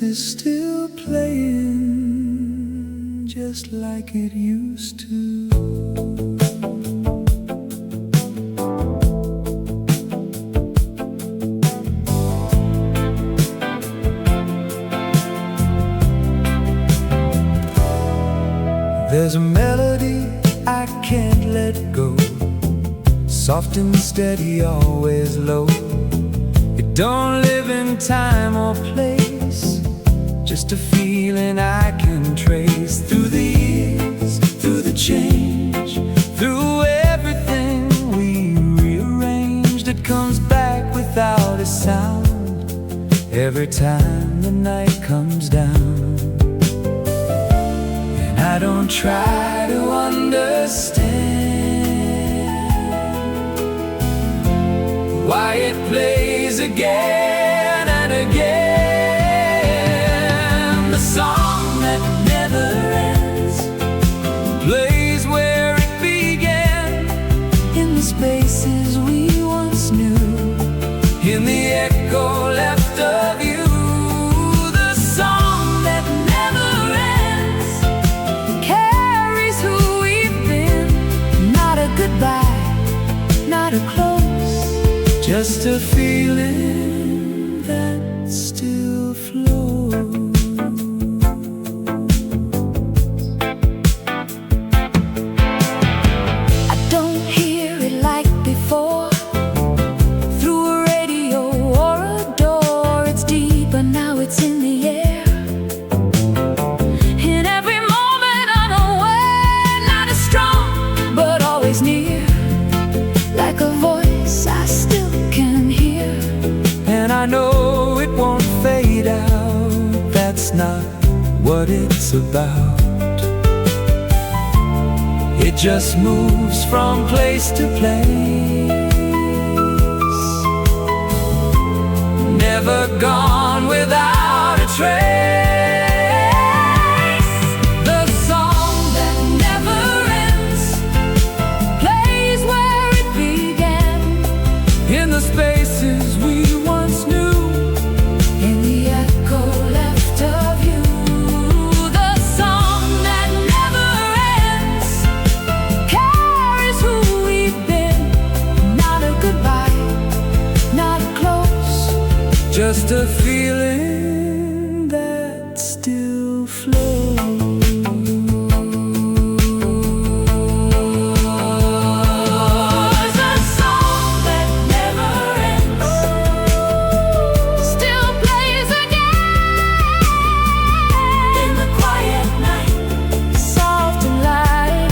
is still playing just like it used to. There's a melody I can't let go, soft and steady, always low. It don't live in time or place, just a feeling I can trace. Through the years, through the change, through everything we rearranged, it comes back without a sound every time the night comes down. I don't try to understand why it plays again and again. The song that never ends plays where it began, in the spaces we once knew, in the echo left of you. The song that never ends carries who we've been. Not a goodbye, not a close, just a feeling that still flows. I don't hear it like before, through a radio or a door. It's deeper now, it's in the air. In every moment unaware, not as strong, but always near. Like a voice I still can hear. And I know it won't fade out, that's not what it's about. It just moves from place to place, never gone without a trace. The song that never ends plays where it began, in the spaces we once knew, in the echo left of you. The song that never ends carries who we've been. Not a goodbye, not a close, just a feeling that still flows. A song that never ends still plays again, in the quiet night, soft and light.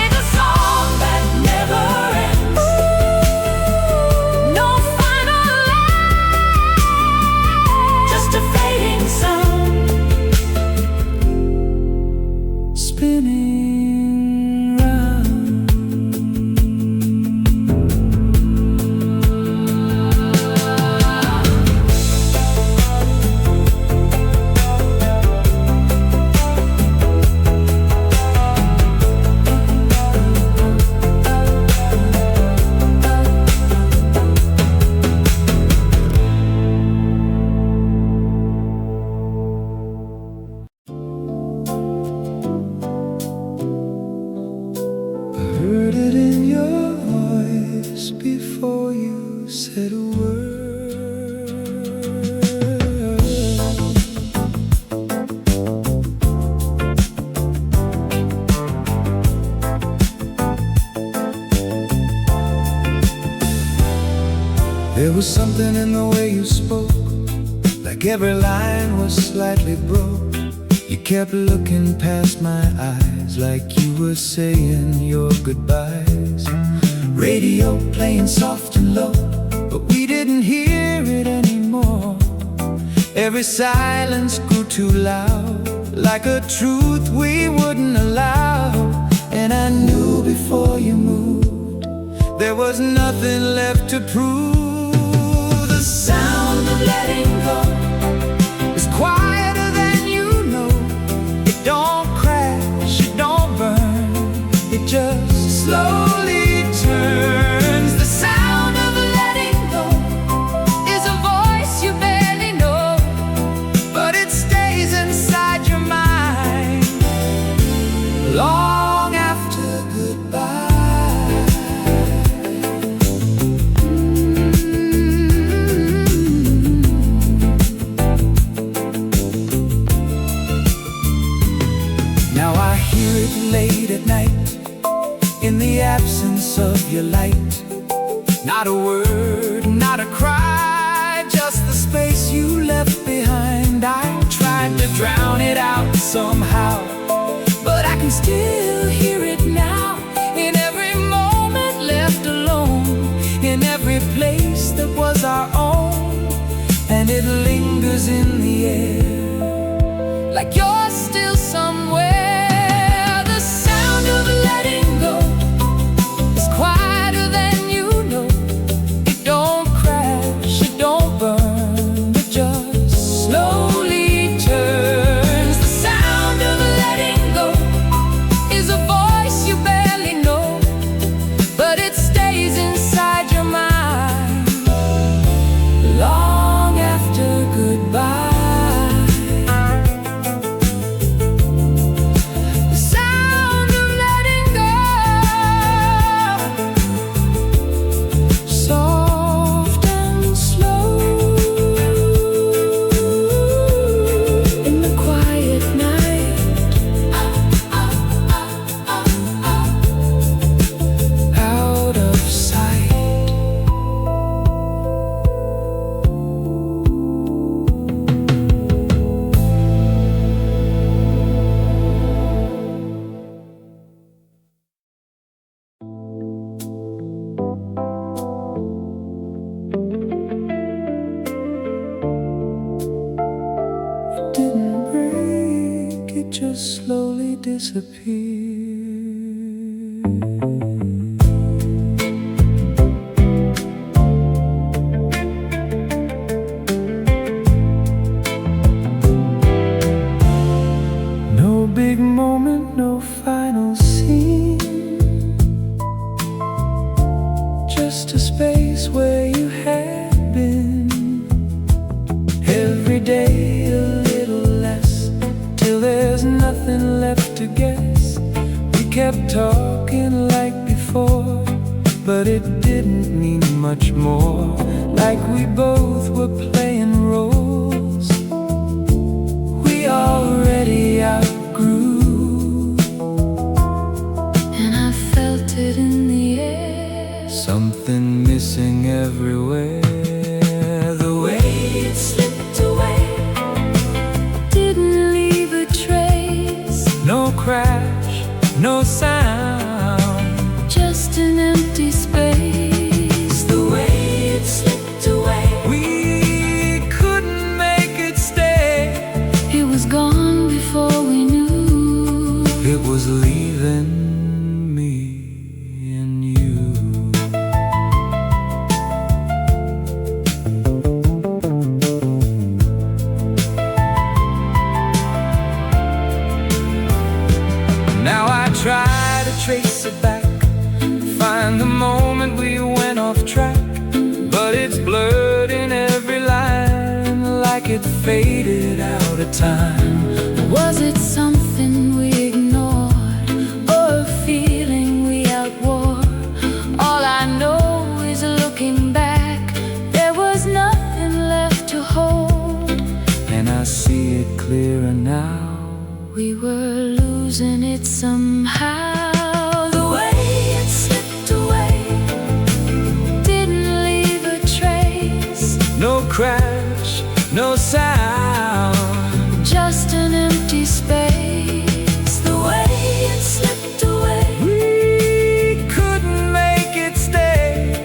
It's a song that never ends, no final line, just a fading sound, spinning round. I heard it in your voice before you said a word. There was something in the way you spoke, like every line was slightly broke. You kept looking past my eyes, like you were saying your goodbyes. Radio playing soft and low, but we didn't hear it anymore. Every silence grew too loud, like a truth we wouldn't allow. And I knew before you moved, there was nothing left to prove. The sound of letting go is quieter than you know. It don't crash, it don't burn, it just slowly turns. The sound of letting go is a voice you barely sit late at night in the absence of your light. Not a word, not a cry, just the space you left behind. I tried to drown it out somehow, but I can still hear it now. In every moment left alone, in every place that was our own. And it lingers in the air, like you're still somewhere. The sound of letting go is quieter than you know. It don't crash, it don't burn, it just slowly turns. The sound of letting go is a voice you barely know, but it stays inside your mind long after goodbye. It just slowly disappeared. No big moment, no final scene, just a space where you had been. Every day a little less, till there's nothing left to guess. We kept talking like before, but it didn't mean much more. Like we both were playing roles we already outgrew. And I felt it in the air, something missing everywhere. The way it slipped away, didn't leave a trace. no crash, no sound, Just an empty space. the way it slipped away. We couldn't make it stay. It was gone before we knew. It was leaving me and you. Now I try to trace it back, find the moment we went off track, but it's blurred in every line, like it faded out of time. Was it something we ignored, or a feeling we outwore? All I know is looking back, there was nothing left to hold. And I see it clearer now. We were losing it somehow. The way it slipped away, didn't leave a trace. No crash, no sound, Just an empty space. The way it slipped away, we couldn't make it stay.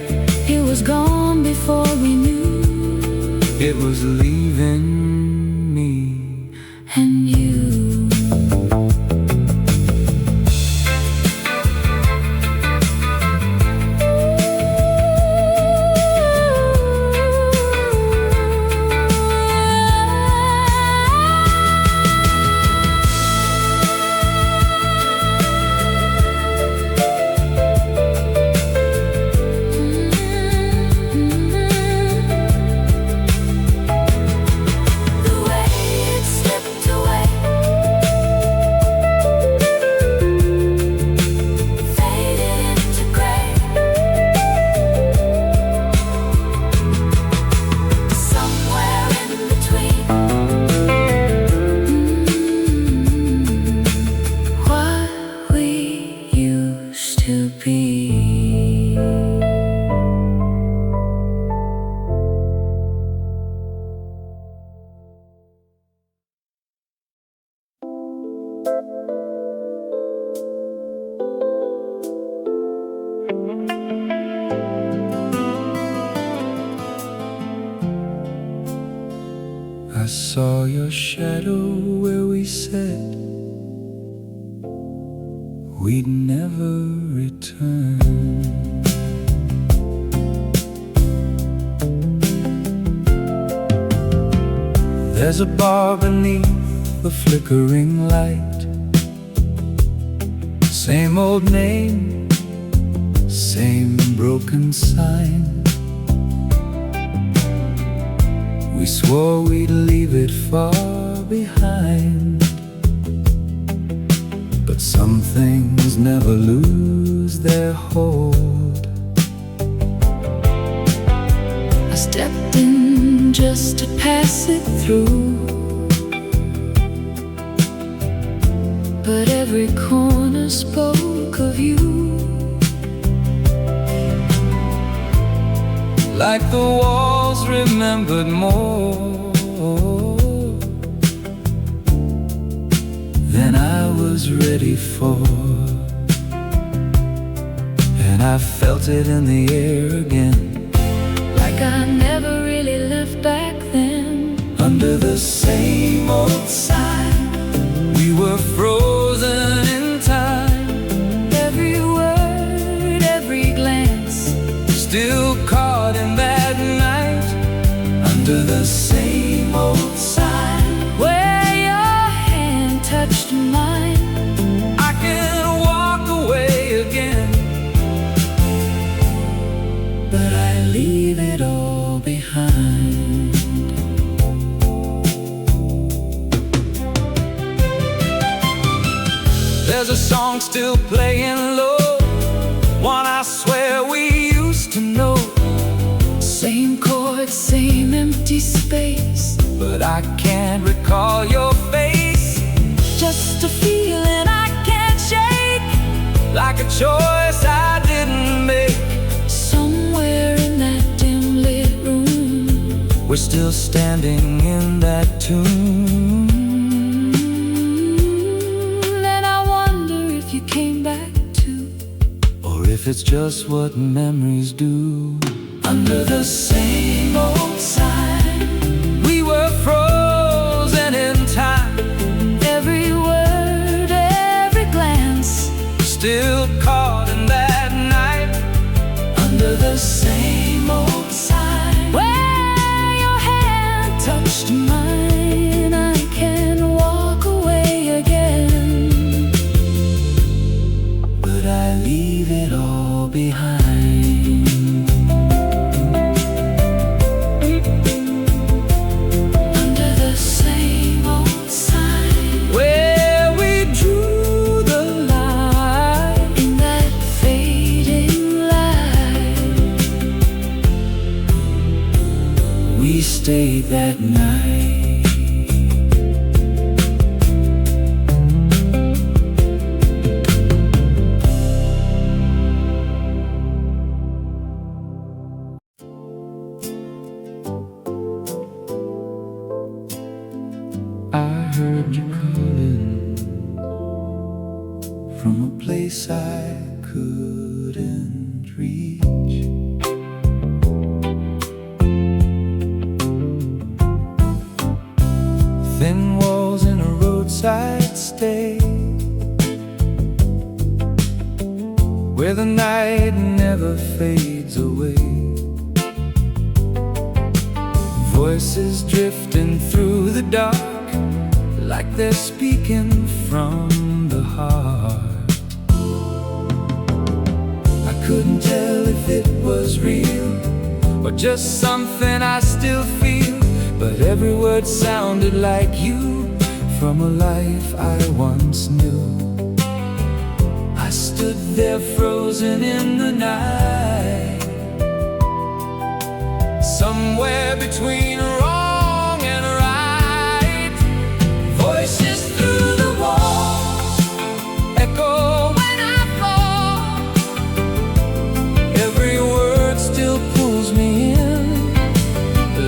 it was gone before we knew. It was leaving me And you. The way it slipped away, I saw your shadow where we said we'd never return. There's a bar beneath the flickering light, same old name, same broken sign. We swore we'd leave it far behind, but some things never lose their hold. I stepped in just to pass it through, but every corner spoke of you. Like the walls remembered more than I was ready for, and I felt it in the air again, like I never really left back then. Under the same old sign, we were frozen in time. Every word, every glance, still caught in that night. Under the same old sign, where your hand touched mine. I can walk away again, but I leave it all behind. There's a song still playing low, one I swear we used to know. Same chords, same empty space, but I can't recall your face. just a feeling I can't shake, like a choice I didn't make. somewhere in that dim lit room. We're still standing in that tune, and I wonder if you came back too, or if it's just what memories do. Under the same old sign, we were frozen in time. every word, every glance, Still caught in that night. Under the same old sign, where your hand touched mine. I can walk away again, but I leave it all behind. under the same old sign, Where we drew the line, in that fading light. we stayed that night. I heard you calling from a place I couldn't reach. Thin walls in a roadside stay, where the night never fades away. Voices drifting through the dark, like they're speaking from the heart. I couldn't tell if it was real or just something I still feel, but every word sounded like you, from a life I once knew. I stood there frozen in the night, somewhere between wrong and right. Voices through the walls echo when I fall. Every word still pulls me in,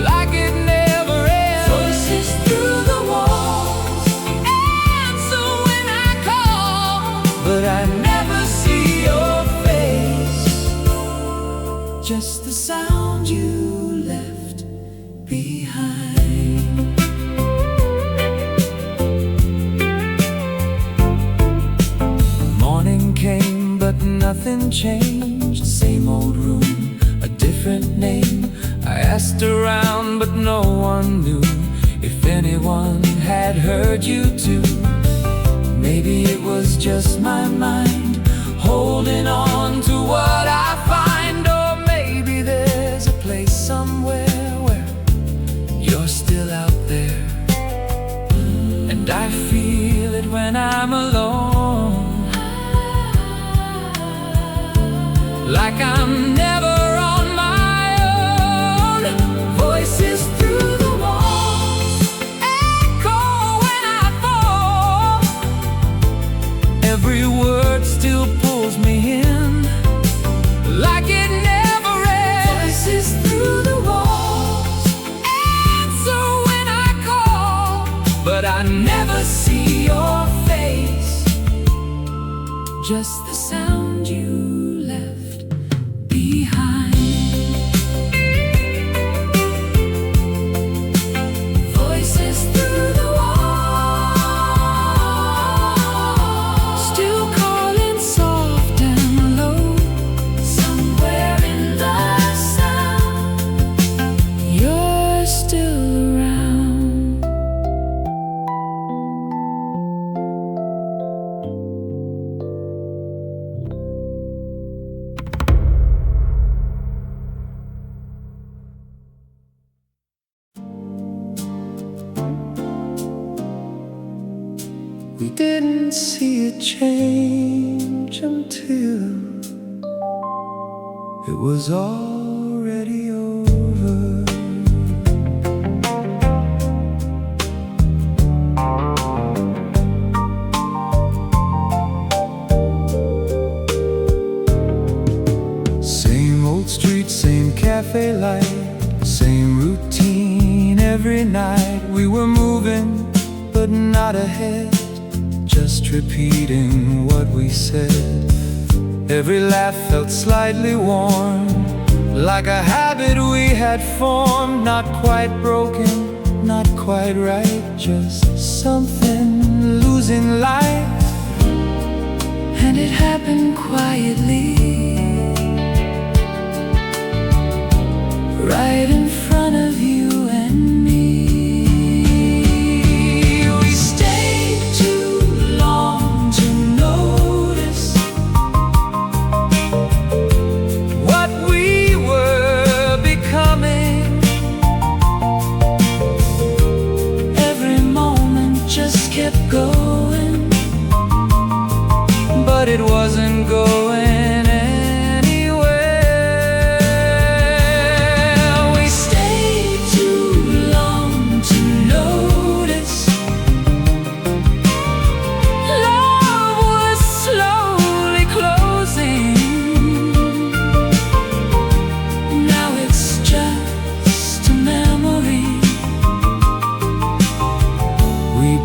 like it never ends. Voices through the walls answer when I call, But I never see your face, just the sound you left behind. nothing changed. Same old room, a different name. I asked around but no one knew if anyone had heard you too. Maybe it was just my mind holding on to what I find. Or maybe there's a place somewhere where you're still out there, and I feel it when I'm alone, like I'm never on my own. Voices through the walls echo when I fall. Every word still pulls me in, like it never ends. Voices through the walls answer when I call, but I never see your face, just the sound you left behind. Voices through the wall, still calling soft and low. Somewhere in the sound, you're still around. We didn't see it change until it was already over. Same old street, same cafe light, same routine every night. We were moving, but not ahead, just repeating what we said. Every laugh felt slightly warm, like a habit we had formed. Not quite broken, not quite right, just something losing life. And it happened quietly, right in front of you and me. We stayed too long to notice what we were becoming. Every moment just kept going, but it wasn't going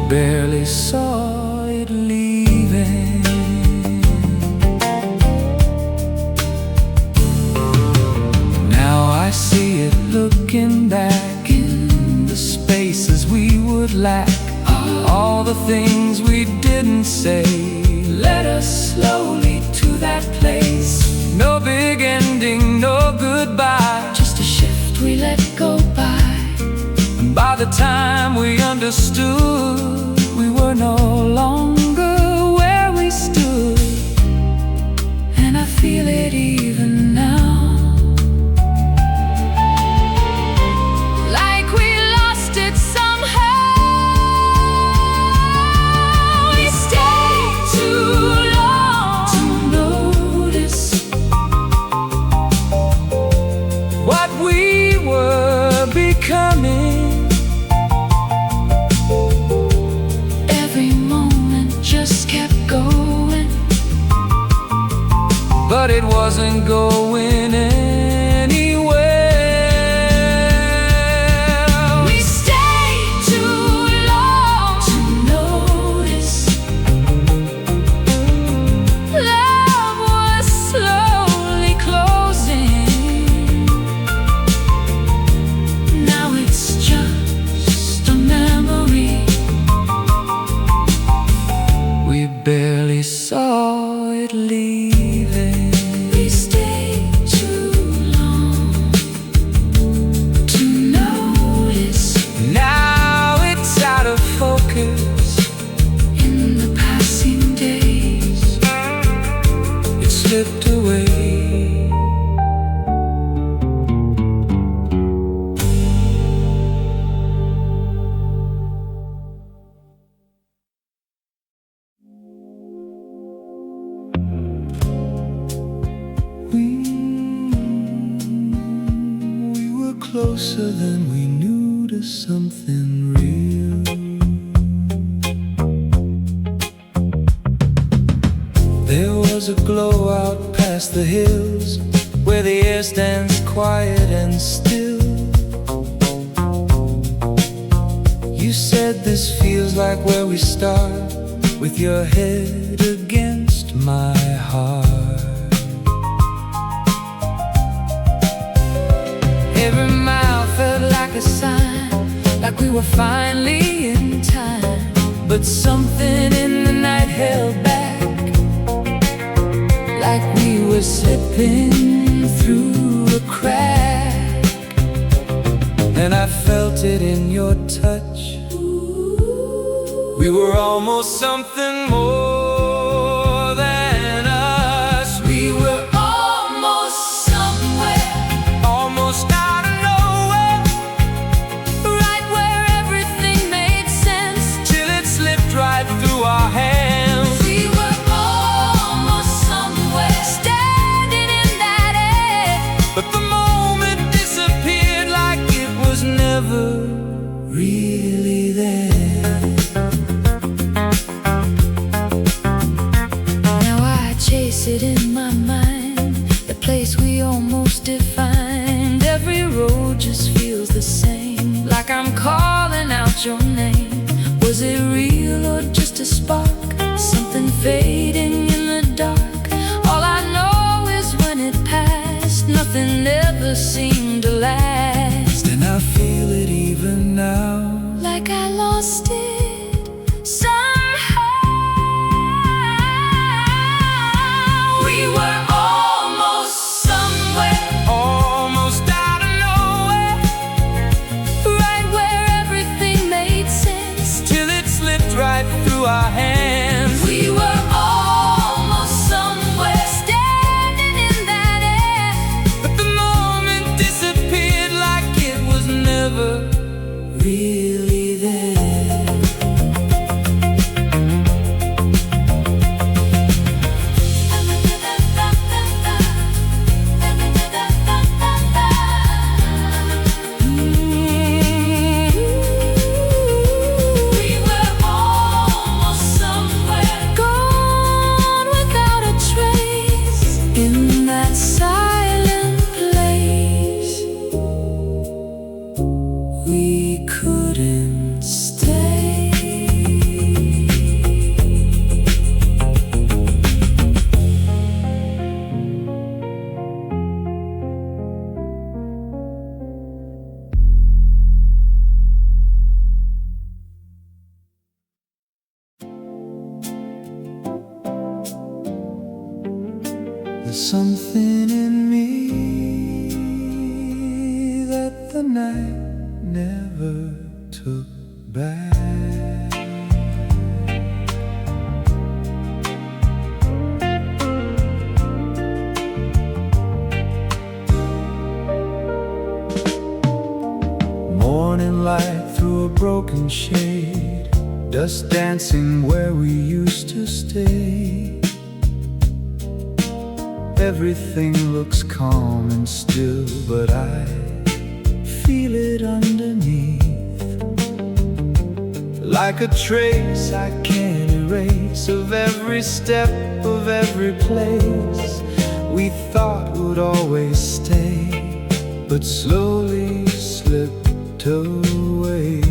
barely saw it leaving. Now I see it looking back in the spaces we would lack. All the things we didn't say led us slowly to that place. No big ending, no goodbye, just a shift we let go by. And by the time we understood, we were no longer where we stood. And I feel it even now, like we lost it somehow. We stayed too long to notice what we were becoming. But it wasn't going anywhere. We stayed too long to notice love was slowly closing. Now it's just a memory. We barely saw it leaving. closer than we knew to something real. There was a glow out past the hills, where the air stands quiet and still. You said this feels like where we start, with your head against my heart. Every mile felt like a sign, like we were finally in time. But something in the night held back, like we were slipping through a crack. And I felt it in your touch. We were almost something more than us. We were almost somewhere, almost out of nowhere, right where everything made sense, till it slipped right through our hands. We were almost somewhere, standing in that air, but the moment disappeared like it was never really there. It in my mind, the place we almost defined. Every road just feels the same, like I'm calling out your name. Was it real or just a spark, something fading in the dark? All I know is when it passed, nothing ever seemed to last. And I feel it even now, like I lost it. We were almost somewhere, almost out of nowhere, right where everything made sense, till it slipped right through our hands. We were almost somewhere, standing in that air, but the moment disappeared like it was never really there. We couldn't stay. There's something in me that the night never took back. Morning light through a broken shade, dust dancing where we used to stay. Everything looks calm and still, but I feel it underneath, like a trace I can't erase, of every step, of every place we thought would always stay, but slowly slipped away.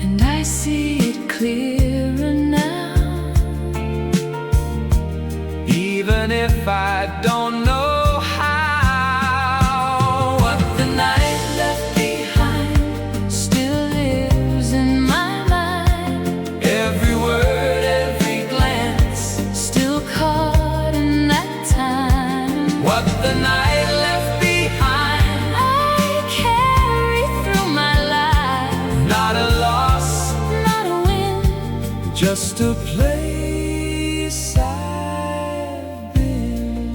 And I see it clearer now, even if I don't know the night left behind. I carry through my life, not a loss, not a win, just a place I've been.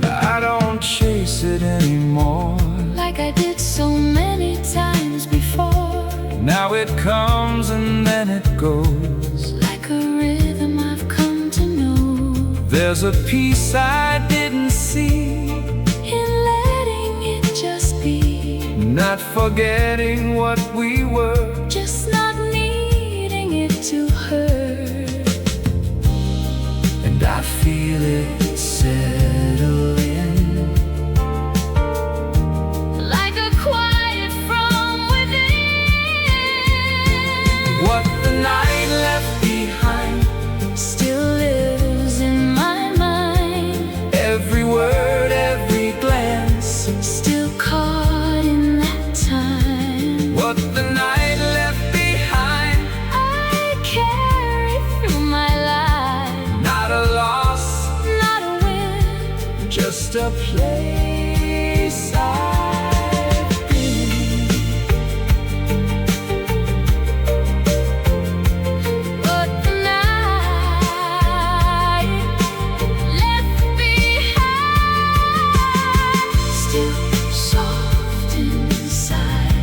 I don't chase it anymore, like I did so many times before. Now it comes and then it goes, like a rhythm I've come to know. There's a peace I didn't see in letting it just be. Not forgetting what we were, Just not needing it to hurt. and I feel it settle in. Like a quiet from within. What the night left behind Still lives in my mind. every word, every glance. Still caught in that time. What the night left behind, I carry through my life. not a loss, Not a win, just a place I've been. but the night left behind still soft inside.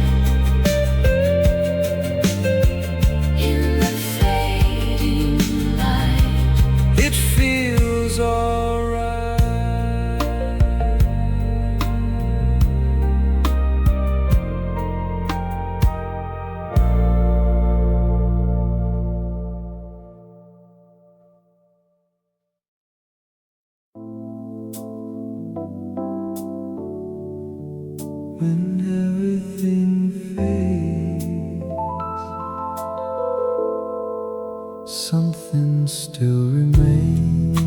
In the fading light, It feels alright. When everything fades, something still remains.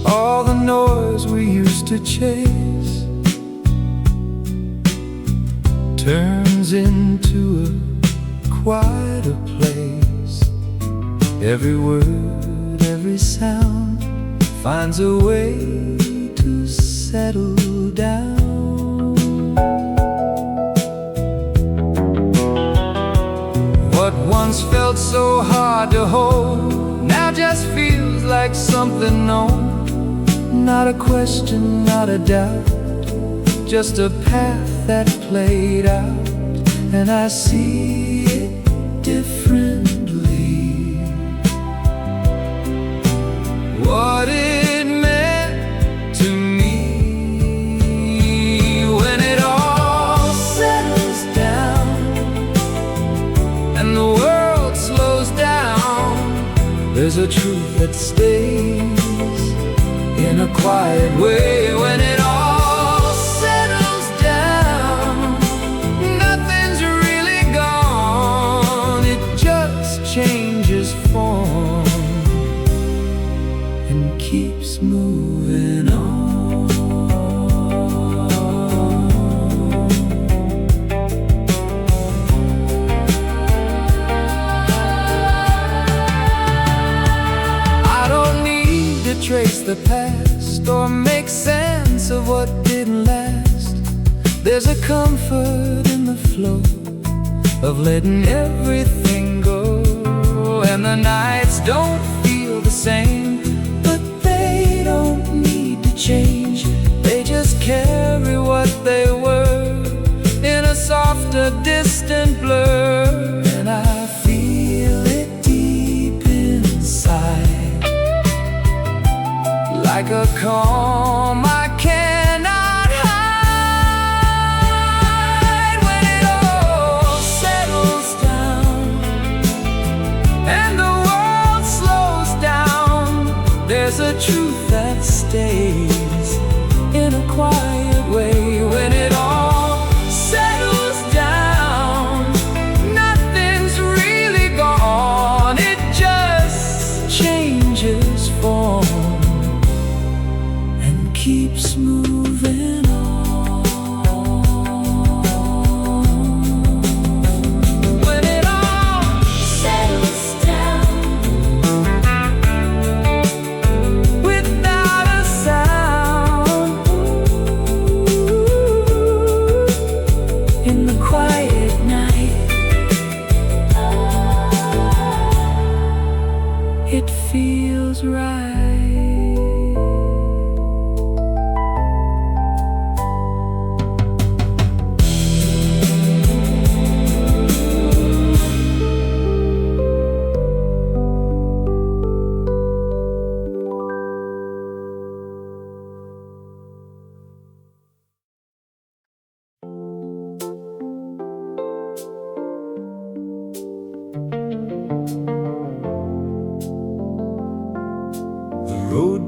All the noise we used to chase turns into a quieter place. Every word, every sound finds a way to settle down. What once felt so hard to hold now just feels like something known. Not a question, not a doubt, just a path that played out, and I see it differently. What it meant to me when it all settles down and the world slows down. There's a truth that stays in a quiet way. When it all settles down, nothing's really gone. It just changes form and keeps moving on. I don't need to trace the past or make sense of what didn't last. There's a comfort in the flow of letting everything go, and the nights don't feel the same, but they don't need to change. They just carry what they were in a softer, distant blur, and I feel it deep inside, like a calm I cannot hide. When it all settles down and the world slows down, there's a truth that stays in a quiet way. When it all settles down, nothing's really gone. It just changes form and keeps moving on. When it all settles down without a sound,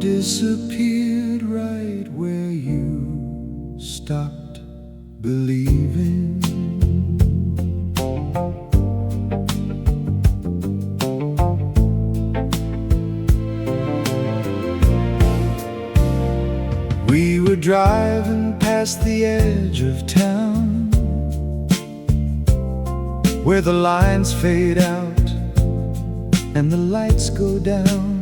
disappeared right where you stopped believing. We were driving past the edge of town, where the lines fade out and the lights go down.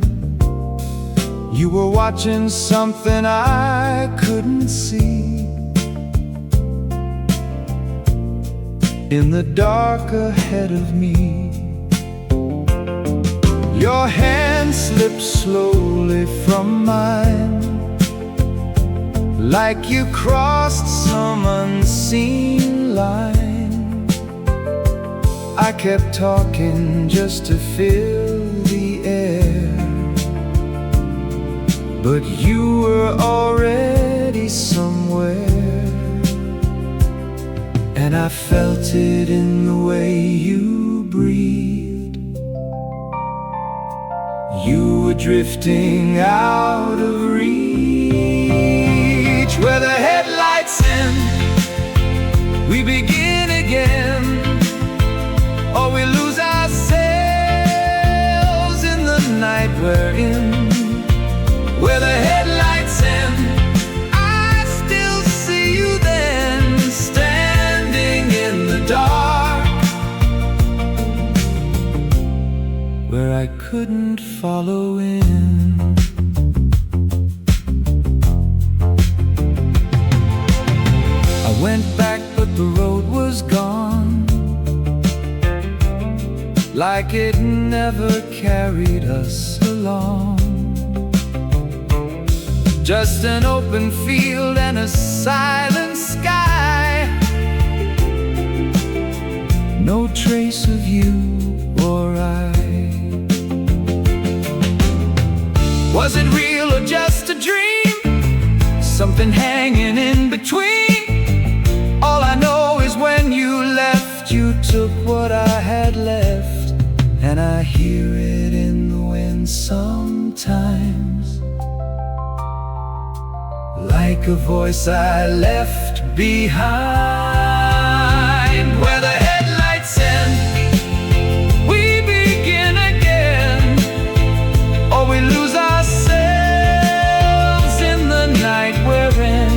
You were watching something I couldn't see. In the dark ahead of me, your hand slipped slowly from mine, like you crossed some unseen line. I kept talking just to fill the air, but you were already somewhere, and I felt it in the way you breathed. You were drifting out of reach. Where the headlights end, we begin again, or we lose ourselves in the night we're in. Where the headlights end, I still see you then, standing in the dark, where I couldn't follow in. I went back, but the road was gone, like it never carried us along. Just an open field and a silent sky, no trace of you or I. Was it real or just a dream? Something hanging in between. All I know is when you left, you took what I had left, and I hear it in the wind sometimes, like a voice I left behind. Where the headlights end, we begin again, or we lose ourselves in the night we're in.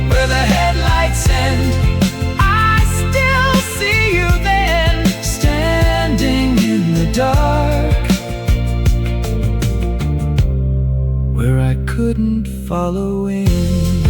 Where the headlights end, I still see you then, standing in the dark, where I couldn't follow in.